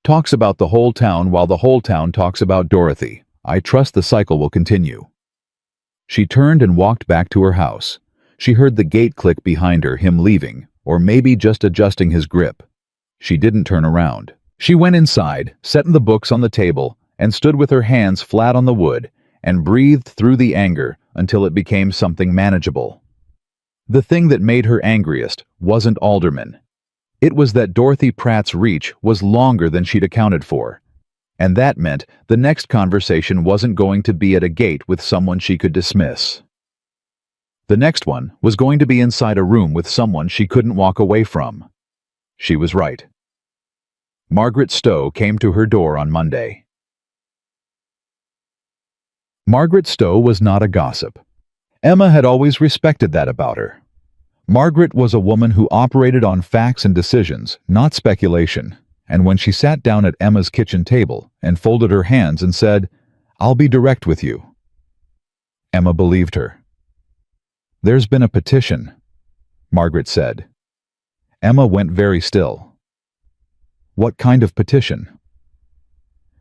"talks about the whole town while the whole town talks about Dorothy. I trust the cycle will continue." She turned and walked back to her house. She heard the gate click behind her, him leaving, or maybe just adjusting his grip. She didn't turn around. She went inside, set the books on the table, and stood with her hands flat on the wood, and breathed through the anger until it became something manageable. The thing that made her angriest wasn't Alderman. It was that Dorothy Pratt's reach was longer than she'd accounted for. And that meant the next conversation wasn't going to be at a gate with someone she could dismiss. The next one was going to be inside a room with someone she couldn't walk away from. She was right. Margaret Stowe came to her door on Monday. Margaret Stowe was not a gossip. Emma had always respected that about her. Margaret was a woman who operated on facts and decisions, not speculation. And when she sat down at Emma's kitchen table and folded her hands and said, "I'll be direct with you," Emma believed her. "There's been a petition," Margaret said. Emma went very still. "What kind of petition?"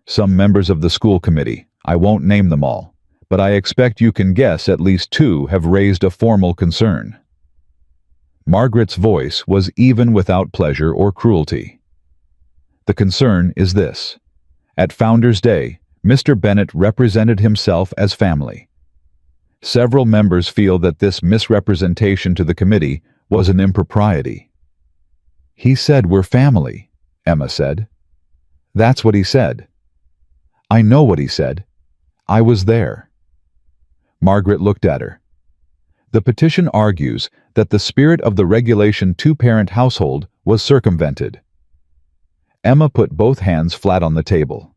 "Some members of the school committee, I won't name them all, but I expect you can guess at least 2 have raised a formal concern." Margaret's voice was even without pleasure or cruelty. "The concern is this. At Founders' Day, Mr. Bennett represented himself as family. Several members feel that this misrepresentation to the committee was an impropriety." "He said we're family," Emma said. "That's what he said." "I know what he said. I was there." Margaret looked at her. "The petition argues that the spirit of the Regulation 2-parent household was circumvented." Emma put both hands flat on the table.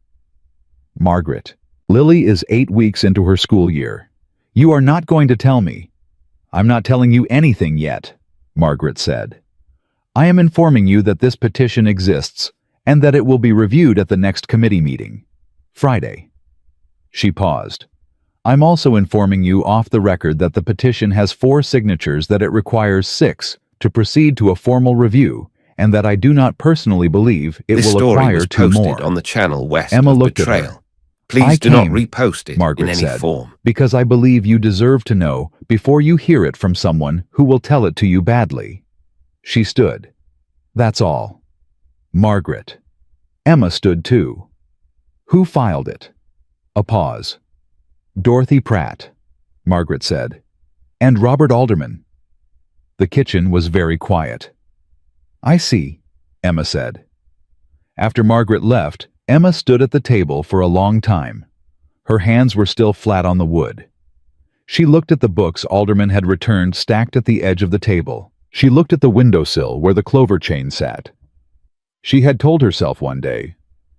"Margaret, Lily is 8 weeks into her school year. You are not going to tell me." "I'm not telling you anything yet," Margaret said. "I am informing you that this petition exists and that it will be reviewed at the next committee meeting. Friday. She paused. I'm also informing you off the record that the petition has 4 signatures, that it requires 6 to proceed to a formal review, and that I do not personally believe it This will story acquire was 2 posted more. on the channel West Emma of looked at her. Betrayal. Please I do not came, repost it Margaret in any said, form. because I believe you deserve to know before you hear it from someone who will tell it to you badly. She stood. That's all. Margaret. Emma stood too. Who filed it? A pause. Dorothy Pratt, Margaret said. And Robert Alderman. The kitchen was very quiet. I see, Emma said. After Margaret left, Emma stood at the table for a long time. Her hands were still flat on the wood. She looked at the books Alderman had returned stacked at the edge of the table. She looked at the windowsill where the clover chain sat. She had told herself one day.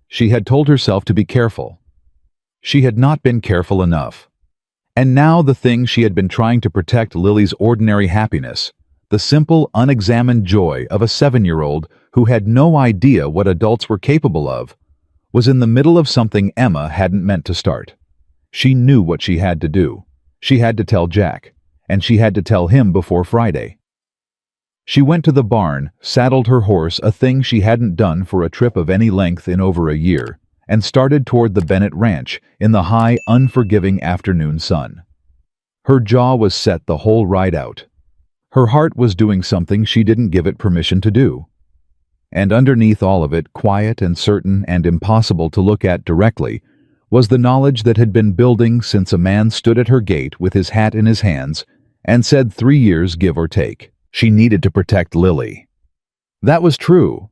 She had told herself to be careful. She had not been careful enough. And now the thing she had been trying to protect, Lily's ordinary happiness, the simple, unexamined joy of a 7-year-old who had no idea what adults were capable of, was in the middle of something Emma hadn't meant to start. She knew what she had to do. She had to tell Jack, and she had to tell him before Friday. She went to the barn, saddled her horse, a thing she hadn't done for a trip of any length in over a year, and started toward the Bennett Ranch in the high, unforgiving afternoon sun. Her jaw was set the whole ride out. Her heart was doing something she didn't give it permission to do. And underneath all of it, quiet and certain and impossible to look at directly, was the knowledge that had been building since a man stood at her gate with his hat in his hands and said 3 years, give or take. She needed to protect Lily. That was true,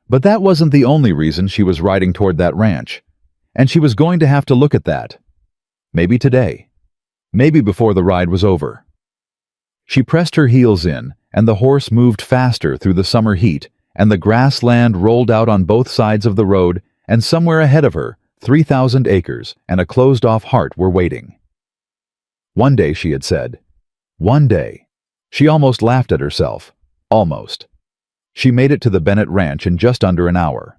but that wasn't the only reason she was riding toward that ranch, and she was going to have to look at that. Maybe today. Maybe before the ride was over. She pressed her heels in, and the horse moved faster through the summer heat, and the grassland rolled out on both sides of the road, and somewhere ahead of her, 3,000 acres and a closed-off heart were waiting. One day, she had said. One day. She almost laughed at herself. Almost. She made it to the Bennett Ranch in just under an hour.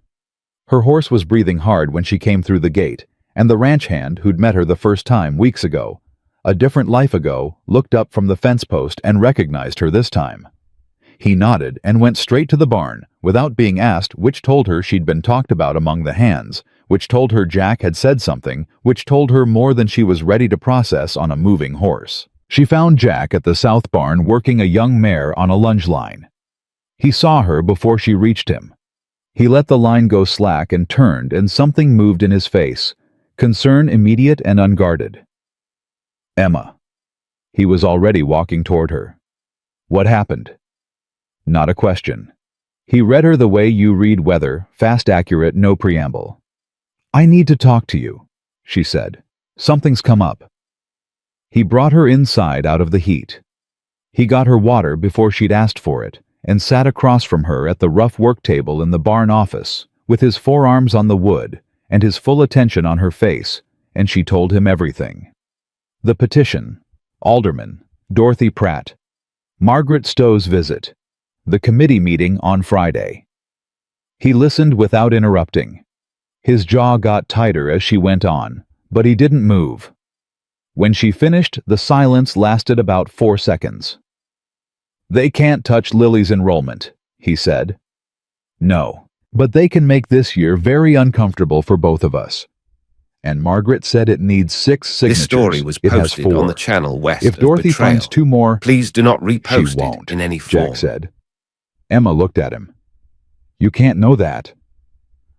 Her horse was breathing hard when she came through the gate, and the ranch hand who'd met her the first time weeks ago, a different life ago, looked up from the fence post and recognized her this time. He nodded and went straight to the barn, without being asked, which told her she'd been talked about among the hands, which told her Jack had said something, which told her more than she was ready to process on a moving horse. She found Jack at the south barn working a young mare on a lunge line. He saw her before she reached him. He let the line go slack and turned, and something moved in his face, concern immediate and unguarded. Emma. He was already walking toward her. What happened? Not a question. He read her the way you read weather, fast, accurate, no preamble. I need to talk to you, she said. Something's come up. He brought her inside out of the heat. He got her water before she'd asked for it, and sat across from her at the rough work table in the barn office, with his forearms on the wood and his full attention on her face, and she told him everything. The petition, Alderman, Dorothy Pratt, Margaret Stowe's visit, the committee meeting on Friday. He listened without interrupting. His jaw got tighter as she went on, but he didn't move. When she finished, the silence lasted about 4 seconds. They can't touch Lily's enrollment, he said. No, but they can make this year very uncomfortable for both of us. And Margaret said it needs 6 signatures. This story was It has posted 4. on the channel West If of Dorothy Betrayal. finds 2 more, Please do not she repost won't, it in any form. Jack said. Emma looked at him. You can't know that.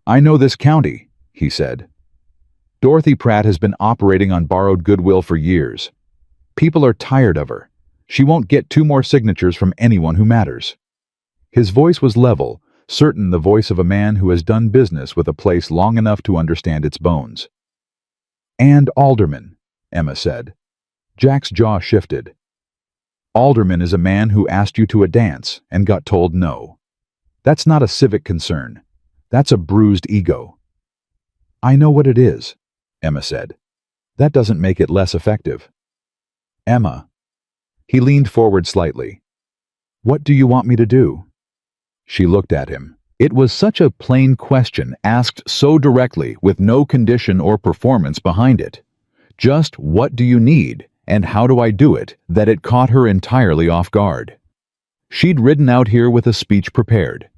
I know this county, he said. Dorothy Pratt has been operating on borrowed goodwill for years. People are tired of her. She won't get 2 more signatures from anyone who matters. His voice was level, certain, the voice of a man who has done business with a place long enough to understand its bones. And Alderman, Emma said. Jack's jaw shifted. Alderman is a man who asked you to a dance and got told no. That's not a civic concern. That's a bruised ego. I know what it is, Emma said. That doesn't make it less effective. Emma. He leaned forward slightly. What do you want me to do? She looked at him. It was such a plain question asked so directly with no condition or performance behind it. Just what do you need and how do I do it that it caught her entirely off guard. She'd ridden out here with a speech prepared.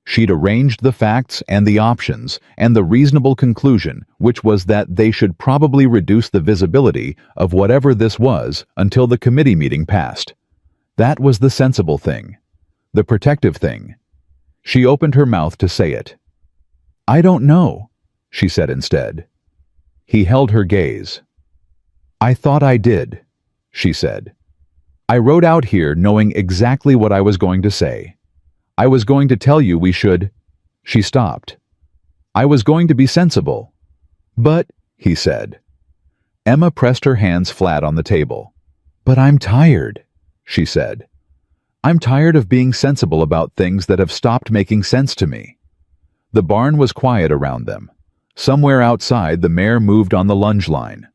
She'd arranged the facts and the options and the reasonable conclusion, which was that they should probably reduce the visibility of whatever this was until the committee meeting passed. That was the sensible thing, the protective thing. She opened her mouth to say it. "I don't know," she said instead. He held her gaze. "I thought I did," she said. "I rode out here knowing exactly what I was going to say. I was going to tell you we should—" She stopped. "I was going to be sensible." "But," he said. Emma pressed her hands flat on the table. "But I'm tired," she said. "I'm tired of being sensible about things that have stopped making sense to me." The barn was quiet around them. Somewhere outside, the mare moved on the lunge line.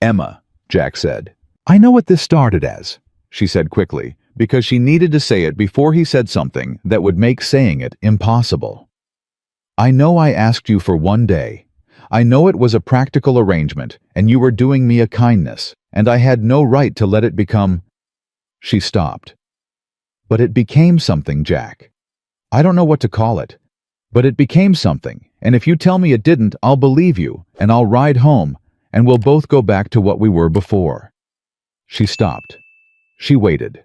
"Emma," Jack said. "I know what this started as," she said quickly, because she needed to say it before he said something that would make saying it impossible. "I know I asked you for one day. I know it was a practical arrangement, and you were doing me a kindness, and I had no right to let it become—" She stopped. "But it became something, Jack. I don't know what to call it, but it became something, and if you tell me it didn't, I'll believe you, and I'll ride home, and we'll both go back to what we were before." She stopped. She waited.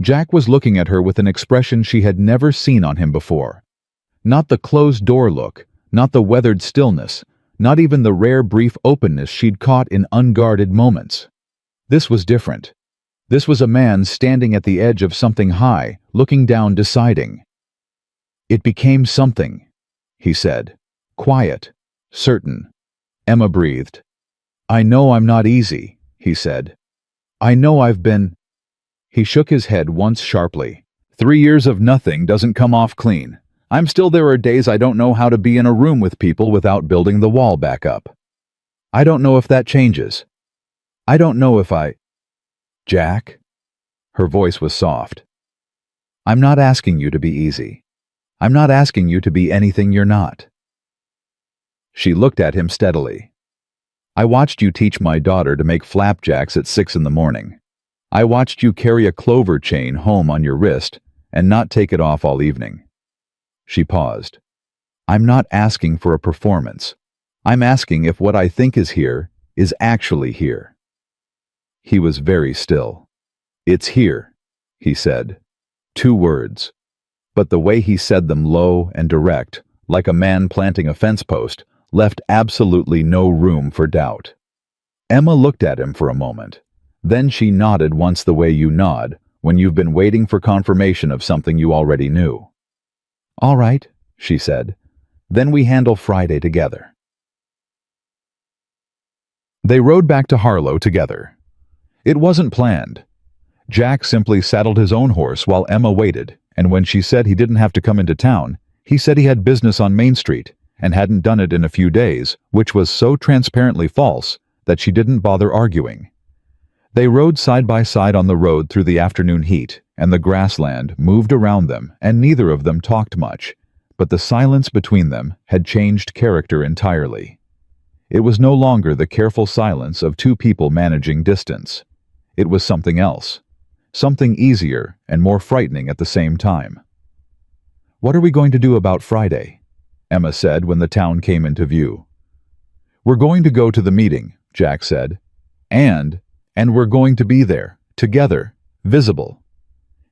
Jack was looking at her with an expression she had never seen on him before. Not the closed-door look, not the weathered stillness, not even the rare brief openness she'd caught in unguarded moments. This was different. This was a man standing at the edge of something high, looking down, deciding. "It became something," he said. Quiet, certain. Emma breathed. "I know I'm not easy," he said. "I know I've been—" He shook his head once sharply. 3 years of nothing doesn't come off clean. There are days I don't know how to be in a room with people without building the wall back up. I don't know if that changes. I don't know if I— Jack?" Her voice was soft. "I'm not asking you to be easy. I'm not asking you to be anything you're not." She looked at him steadily. "I watched you teach my daughter to make flapjacks at 6 in the morning. I watched you carry a clover chain home on your wrist and not take it off all evening." She paused. "I'm not asking for a performance. I'm asking if what I think is here is actually here." He was very still. "It's here," he said. 2 words. But the way he said them, low and direct, like a man planting a fence post, left absolutely no room for doubt. Emma looked at him for a moment. Then she nodded once, the way you nod when you've been waiting for confirmation of something you already knew. "All right," she said. "Then we handle Friday together." They rode back to Harlow together. It wasn't planned. Jack simply saddled his own horse while Emma waited, and when she said he didn't have to come into town, he said he had business on Main Street and hadn't done it in a few days, which was so transparently false that she didn't bother arguing. They rode side by side on the road through the afternoon heat, and the grassland moved around them, and neither of them talked much, but the silence between them had changed character entirely. It was no longer the careful silence of 2 people managing distance. It was something else, something easier and more frightening at the same time. "What are we going to do about Friday?" Emma said when the town came into view. "We're going to go to the meeting," Jack said. And we're going to be there, together, visible."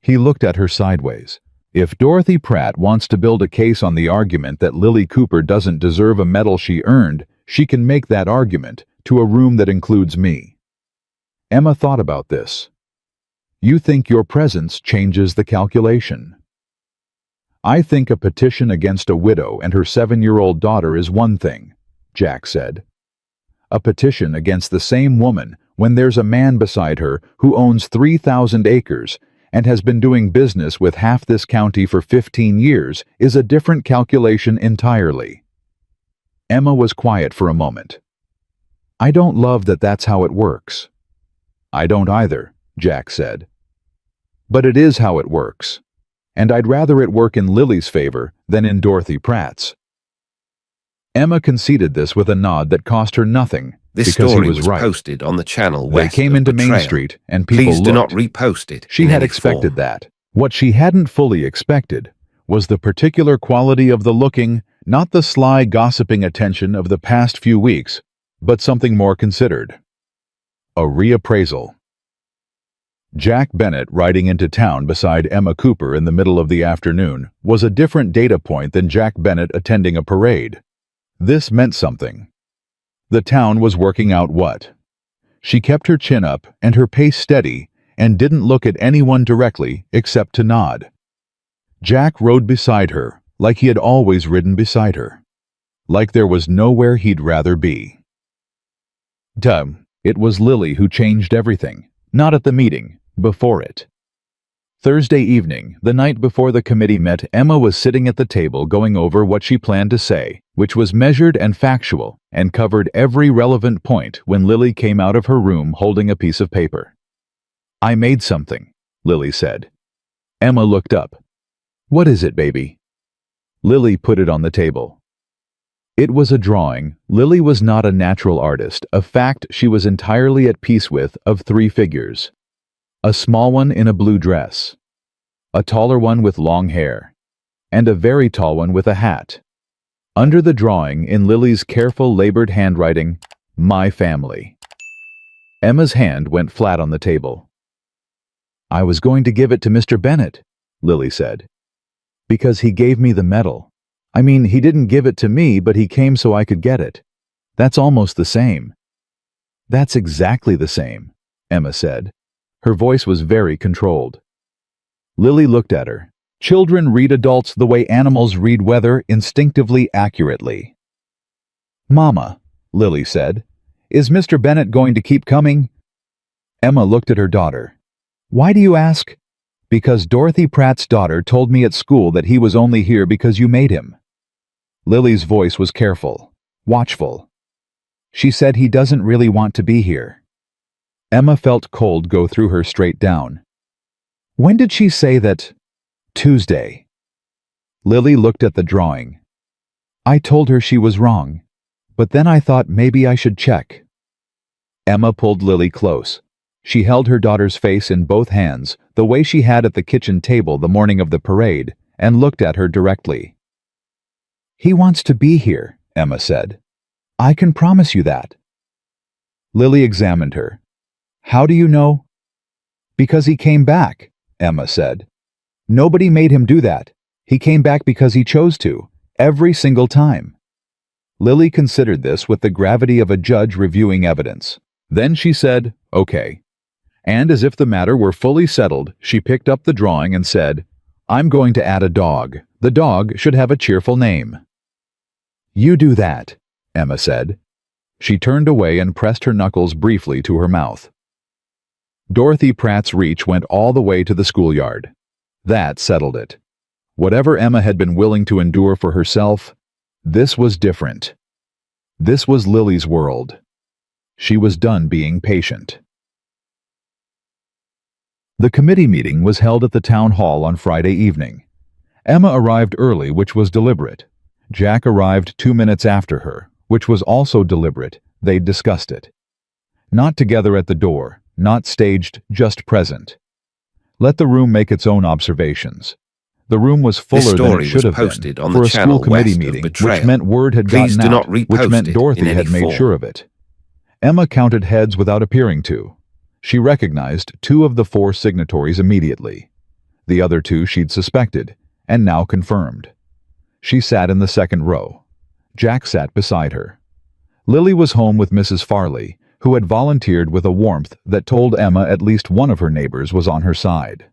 He looked at her sideways. "If Dorothy Pratt wants to build a case on the argument that Lily Cooper doesn't deserve a medal she earned, she can make that argument to a room that includes me." Emma thought about this. "You think your presence changes the calculation?" "I think a petition against a widow and her 7-year-old daughter is one thing," Jack said. "A petition against the same woman when there's a man beside her who owns 3,000 acres and has been doing business with half this county for 15 years is a different calculation entirely." Emma was quiet for a moment. "I don't love that that's how it works." "I don't either," Jack said. "But it is how it works. and I'd rather it work in Lily's favor than in Dorothy Pratt's. Emma conceded this with a nod that cost her nothing, This because story he was right. posted on the channel They west came of into Main Betrayal. Street, and people Please do not looked. repost it. She in had any expected form. that. What she hadn't fully expected was the particular quality of the looking, not the sly gossiping attention of the past few weeks, but something more considered. A reappraisal. Jack Bennett riding into town beside Emma Cooper in the middle of the afternoon was a different data point than Jack Bennett attending a parade. This meant something. The town was working out what? She kept her chin up and her pace steady and didn't look at anyone directly except to nod. Jack rode beside her like he had always ridden beside her. Like there was nowhere he'd rather be. It was Lily who changed everything, not at the meeting, before it. Thursday evening, the night before the committee met, Emma was sitting at the table going over what she planned to say, which was measured and factual and covered every relevant point when Lily came out of her room holding a piece of paper. "I made something," Lily said. Emma looked up. "What is it, baby?" Lily put it on the table. It was a drawing. Lily was not a natural artist, a fact she was entirely at peace with, of 3 figures. A small one in a blue dress, a taller one with long hair, and a very tall one with a hat. Under the drawing, in Lily's careful, labored handwriting, "My family." Emma's hand went flat on the table. "I was going to give it to Mr. Bennett," Lily said, "because he gave me the medal. I mean, he didn't give it to me, but he came so I could get it. That's almost the same." "That's exactly the same," Emma said. Her voice was very controlled. Lily looked at her. Children read adults the way animals read weather, instinctively accurately. "Mama," Lily said, "is Mr. Bennett going to keep coming?" Emma looked at her daughter. "Why do you ask?" "Because Dorothy Pratt's daughter told me at school that he was only here because you made him." Lily's voice was careful, watchful. "She said he doesn't really want to be here." Emma felt cold go through her straight down. "When did she say that?" "Tuesday." Lily looked at the drawing. "I told her she was wrong, but then I thought maybe I should check." Emma pulled Lily close. She held her daughter's face in both hands, the way she had at the kitchen table the morning of the parade, and looked at her directly. "He wants to be here," Emma said. "I can promise you that." Lily examined her. "How do you know?" "Because he came back," Emma said. "Nobody made him do that. He came back because he chose to, every single time." Lily considered this with the gravity of a judge reviewing evidence. Then she said, "Okay." And as if the matter were fully settled, she picked up the drawing and said, "I'm going to add a dog. The dog should have a cheerful name." "You do that," Emma said. She turned away and pressed her knuckles briefly to her mouth. Dorothy Pratt's reach went all the way to the schoolyard. That settled it. Whatever Emma had been willing to endure for herself, this was different. This was Lily's world. She was done being patient. The committee meeting was held at the town hall on Friday evening. Emma arrived early, which was deliberate. Jack arrived 2 minutes after her, which was also deliberate. They'd discussed it. Not together at the door, not staged, just present. Let the room make its own observations. The room was fuller than it should have been for a school committee meeting, which meant word had gotten out, which meant Dorothy had made sure of it. Emma counted heads without appearing to. She recognized 2 of the 4 signatories immediately. The other 2 she'd suspected, and now confirmed. She sat in the second row. Jack sat beside her. Lily was home with Mrs. Farley, who had volunteered with a warmth that told Emma at least one of her neighbors was on her side.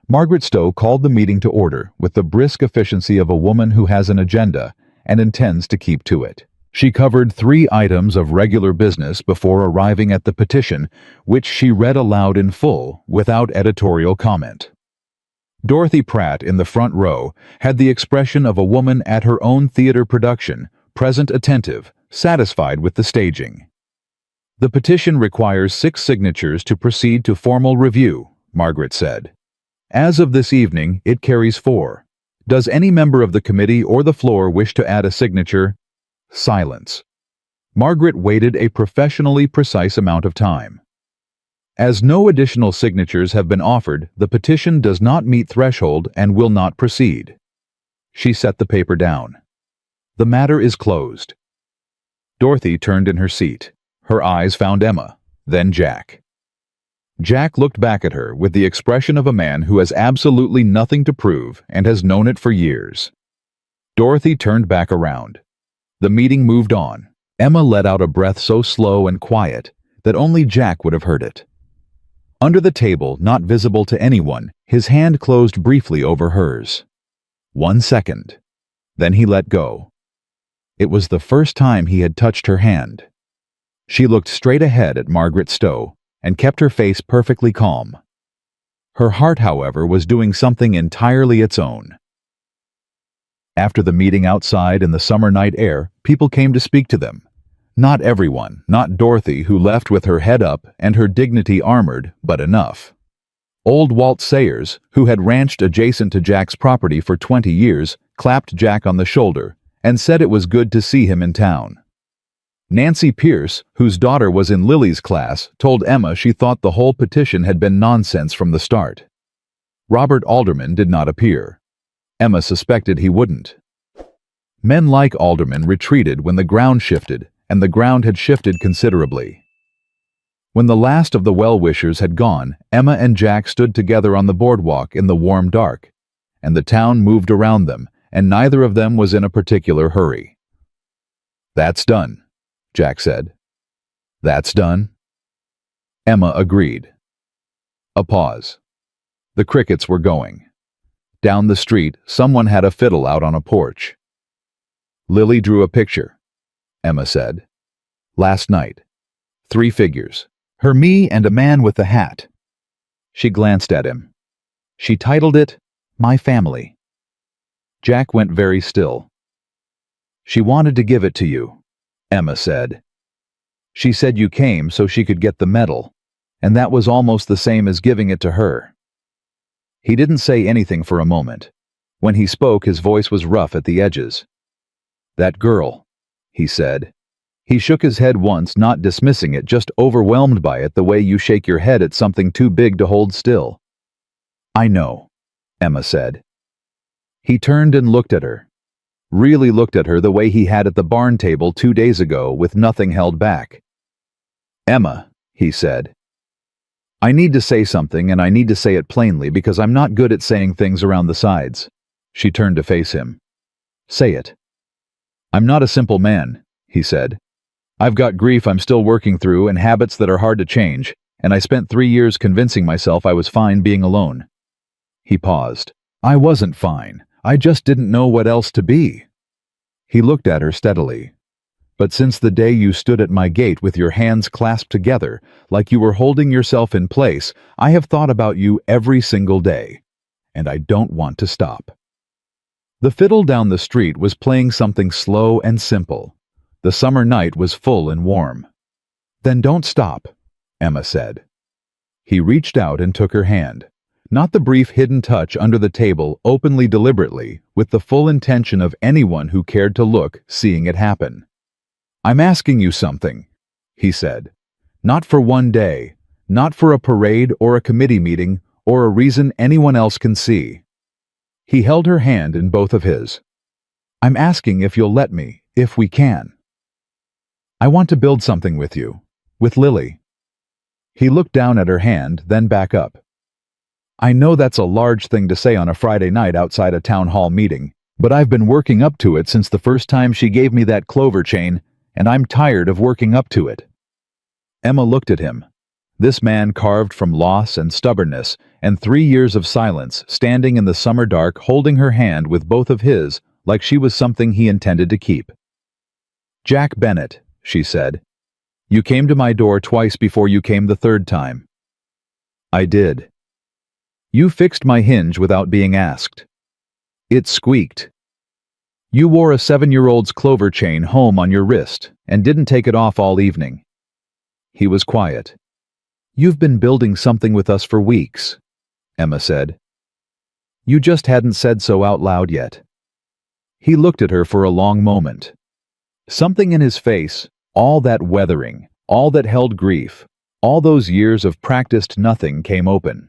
Margaret Stowe called the meeting to order with the brisk efficiency of a woman who has an agenda and intends to keep to it. She covered 3 items of regular business before arriving at the petition, which she read aloud in full without editorial comment. Dorothy Pratt, in the front row, had the expression of a woman at her own theater production, present, attentive, satisfied with the staging. "The petition requires 6 signatures to proceed to formal review," Margaret said. As of this evening, it carries 4. Does any member of the committee or the floor wish to add a signature? Silence. Margaret waited a professionally precise amount of time. As no additional signatures have been offered, the petition does not meet threshold and will not proceed. She set the paper down. The matter is closed. Dorothy turned in her seat. Her eyes found Emma, then Jack. Jack looked back at her with the expression of a man who has absolutely nothing to prove and has known it for years. Dorothy turned back around. The meeting moved on. Emma let out a breath so slow and quiet that only Jack would have heard it. Under the table, not visible to anyone, his hand closed briefly over hers. 1 second. Then he let go. It was the first time he had touched her hand. She looked straight ahead at Margaret Stowe and kept her face perfectly calm. Her heart, however, was doing something entirely its own. After the meeting outside in the summer night air, people came to speak to them. Not everyone, not Dorothy, who left with her head up and her dignity armored, but enough. Old Walt Sayers, who had ranched adjacent to Jack's property for 20 years, clapped Jack on the shoulder and said it was good to see him in town. Nancy Pierce, whose daughter was in Lily's class, told Emma she thought the whole petition had been nonsense from the start. Robert Alderman did not appear. Emma suspected he wouldn't. Men like Alderman retreated when the ground shifted, and the ground had shifted considerably. When the last of the well-wishers had gone, Emma and Jack stood together on the boardwalk in the warm dark, and the town moved around them, and neither of them was in a particular hurry. "That's done," Jack said. "That's done?" Emma agreed. A pause. The crickets were going. Down the street, someone had a fiddle out on a porch. "Lily drew a picture," Emma said. "Last night. 3 figures. Her, me, and a man with a hat." She glanced at him. She titled it, "My Family." Jack went very still. "She wanted to give it to you," Emma said. "She said you came so she could get the medal, and that was almost the same as giving it to her." He didn't say anything for a moment. When he spoke, his voice was rough at the edges. "That girl," he said. He shook his head once, not dismissing it, just overwhelmed by it the way you shake your head at something too big to hold still. "I know," Emma said. He turned and looked at her. Really looked at her the way he had at the barn table 2 days ago, with nothing held back. "Emma," he said. "I need to say something, and I need to say it plainly because I'm not good at saying things around the sides." She turned to face him. "Say it." "I'm not a simple man," he said. "I've got grief I'm still working through and habits that are hard to change, and I spent 3 years convincing myself I was fine being alone." He paused. "I wasn't fine. I just didn't know what else to be." He looked at her steadily. "But since the day you stood at my gate with your hands clasped together, like you were holding yourself in place, I have thought about you every single day. And I don't want to stop." The fiddle down the street was playing something slow and simple. The summer night was full and warm. "Then don't stop," Emma said. He reached out and took her hand. Not the brief hidden touch under the table, openly deliberately, with the full intention of anyone who cared to look seeing it happen. "I'm asking you something," he said. "Not for one day, not for a parade or a committee meeting or a reason anyone else can see." He held her hand in both of his. "I'm asking if you'll let me, if we can. I want to build something with you, with Lily." He looked down at her hand, then back up. "I know that's a large thing to say on a Friday night outside a town hall meeting, but I've been working up to it since the first time she gave me that clover chain, and I'm tired of working up to it." Emma looked at him. This man carved from loss and stubbornness, and 3 years of silence, standing in the summer dark, holding her hand with both of his, like she was something he intended to keep. "Jack Bennett," she said. "You came to my door twice before you came the 3rd time." "I did." "You fixed my hinge without being asked." "It squeaked." "You wore a 7-year-old's clover chain home on your wrist and didn't take it off all evening." He was quiet. "You've been building something with us for weeks," Emma said. You just hadn't said so out loud yet." He looked at her for a long moment. Something in his face, all that weathering, all that held grief, all those years of practiced nothing came open.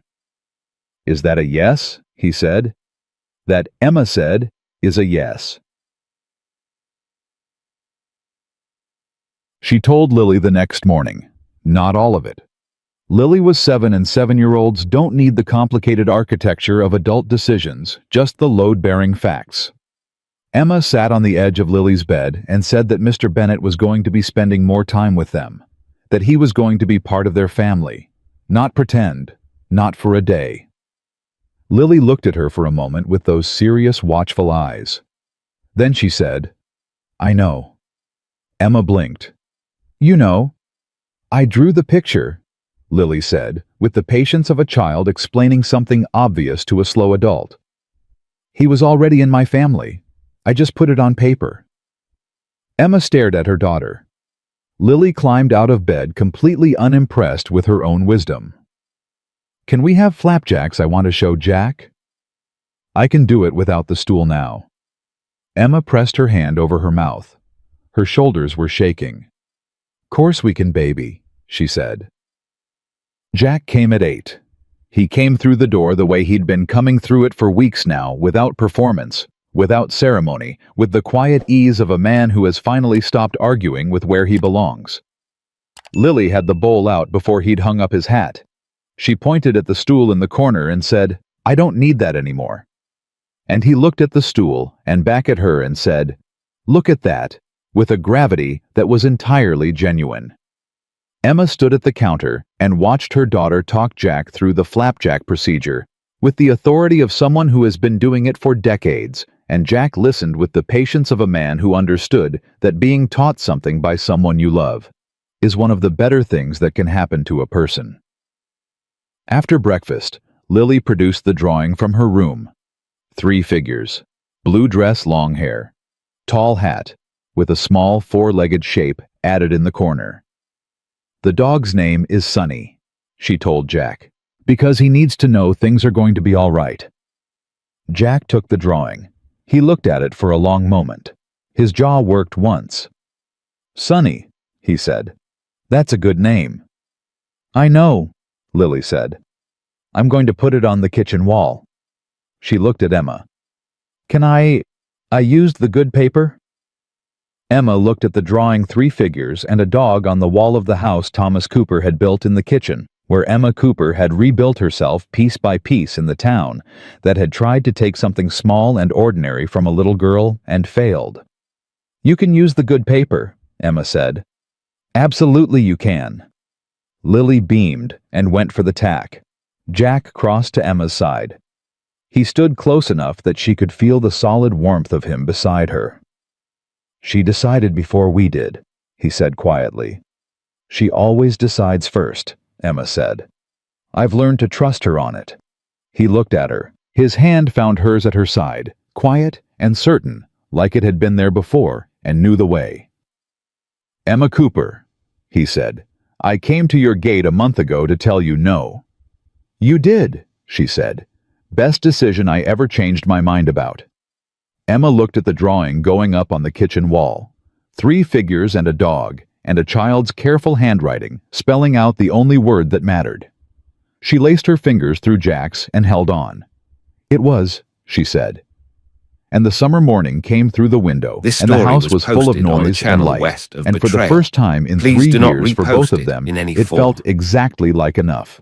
"Is that a yes?" he said. That, Emma said, is a yes. She told Lily the next morning. Not all of it. Lily was 7 and 7-year-olds don't need the complicated architecture of adult decisions, just the load-bearing facts. Emma sat on the edge of Lily's bed and said that Mr. Bennet was going to be spending more time with them, that he was going to be part of their family, not pretend, not for a day. Lily looked at her for a moment with those serious, watchful eyes. Then she said, "I know." Emma blinked. "You know." "I drew the picture," Lily said, with the patience of a child explaining something obvious to a slow adult. "He was already in my family. I just put it on paper." Emma stared at her daughter. Lily climbed out of bed completely unimpressed with her own wisdom. "Can we have flapjacks? I want to show Jack." "I can do it without the stool now." Emma pressed her hand over her mouth. Her shoulders were shaking. "Course we can, baby," she said. Jack came at 8. He came through the door the way he'd been coming through it for weeks now, without performance, without ceremony, with the quiet ease of a man who has finally stopped arguing with where he belongs. Lily had the bowl out before he'd hung up his hat. She pointed at the stool in the corner and said, "I don't need that anymore." And he looked at the stool and back at her and said, "Look at that," with a gravity that was entirely genuine. Emma stood at the counter and watched her daughter talk Jack through the flapjack procedure with the authority of someone who has been doing it for decades, and Jack listened with the patience of a man who understood that being taught something by someone you love is one of the better things that can happen to a person. After breakfast, Lily produced the drawing from her room. 3 figures, blue dress, long hair, tall hat, with a small 4-legged shape added in the corner. "The dog's name is Sunny," she told Jack, "because he needs to know things are going to be all right." Jack took the drawing. He looked at it for a long moment. His jaw worked once. "Sunny," he said. "That's a good name." "I know," Lily said. "I'm going to put it on the kitchen wall." She looked at Emma. "Can I used the good paper?" Emma looked at the drawing 3 figures and a dog on the wall of the house Thomas Cooper had built in the kitchen, where Emma Cooper had rebuilt herself piece by piece in the town that had tried to take something small and ordinary from a little girl and failed. "You can use the good paper," Emma said. "Absolutely you can." Lily beamed and went for the tack. Jack crossed to Emma's side. He stood close enough that she could feel the solid warmth of him beside her. "She decided before we did," he said quietly. "She always decides first," Emma said. "I've learned to trust her on it." He looked at her. His hand found hers at her side, quiet and certain, like it had been there before and knew the way. "Emma Cooper," he said, "I came to your gate a month ago to tell you no." "You did," she said. "Best decision I ever changed my mind about." Emma looked at the drawing going up on the kitchen wall. 3 figures and a dog, and a child's careful handwriting, spelling out the only word that mattered. She laced her fingers through Jack's and held on. "It was," she said. And the summer morning came through the window, This and the story house was full of posted on the noise and channel light, west of and for the Betrayal. first time in Please 3 do not years for repost both of it them, in any it form. felt exactly like enough.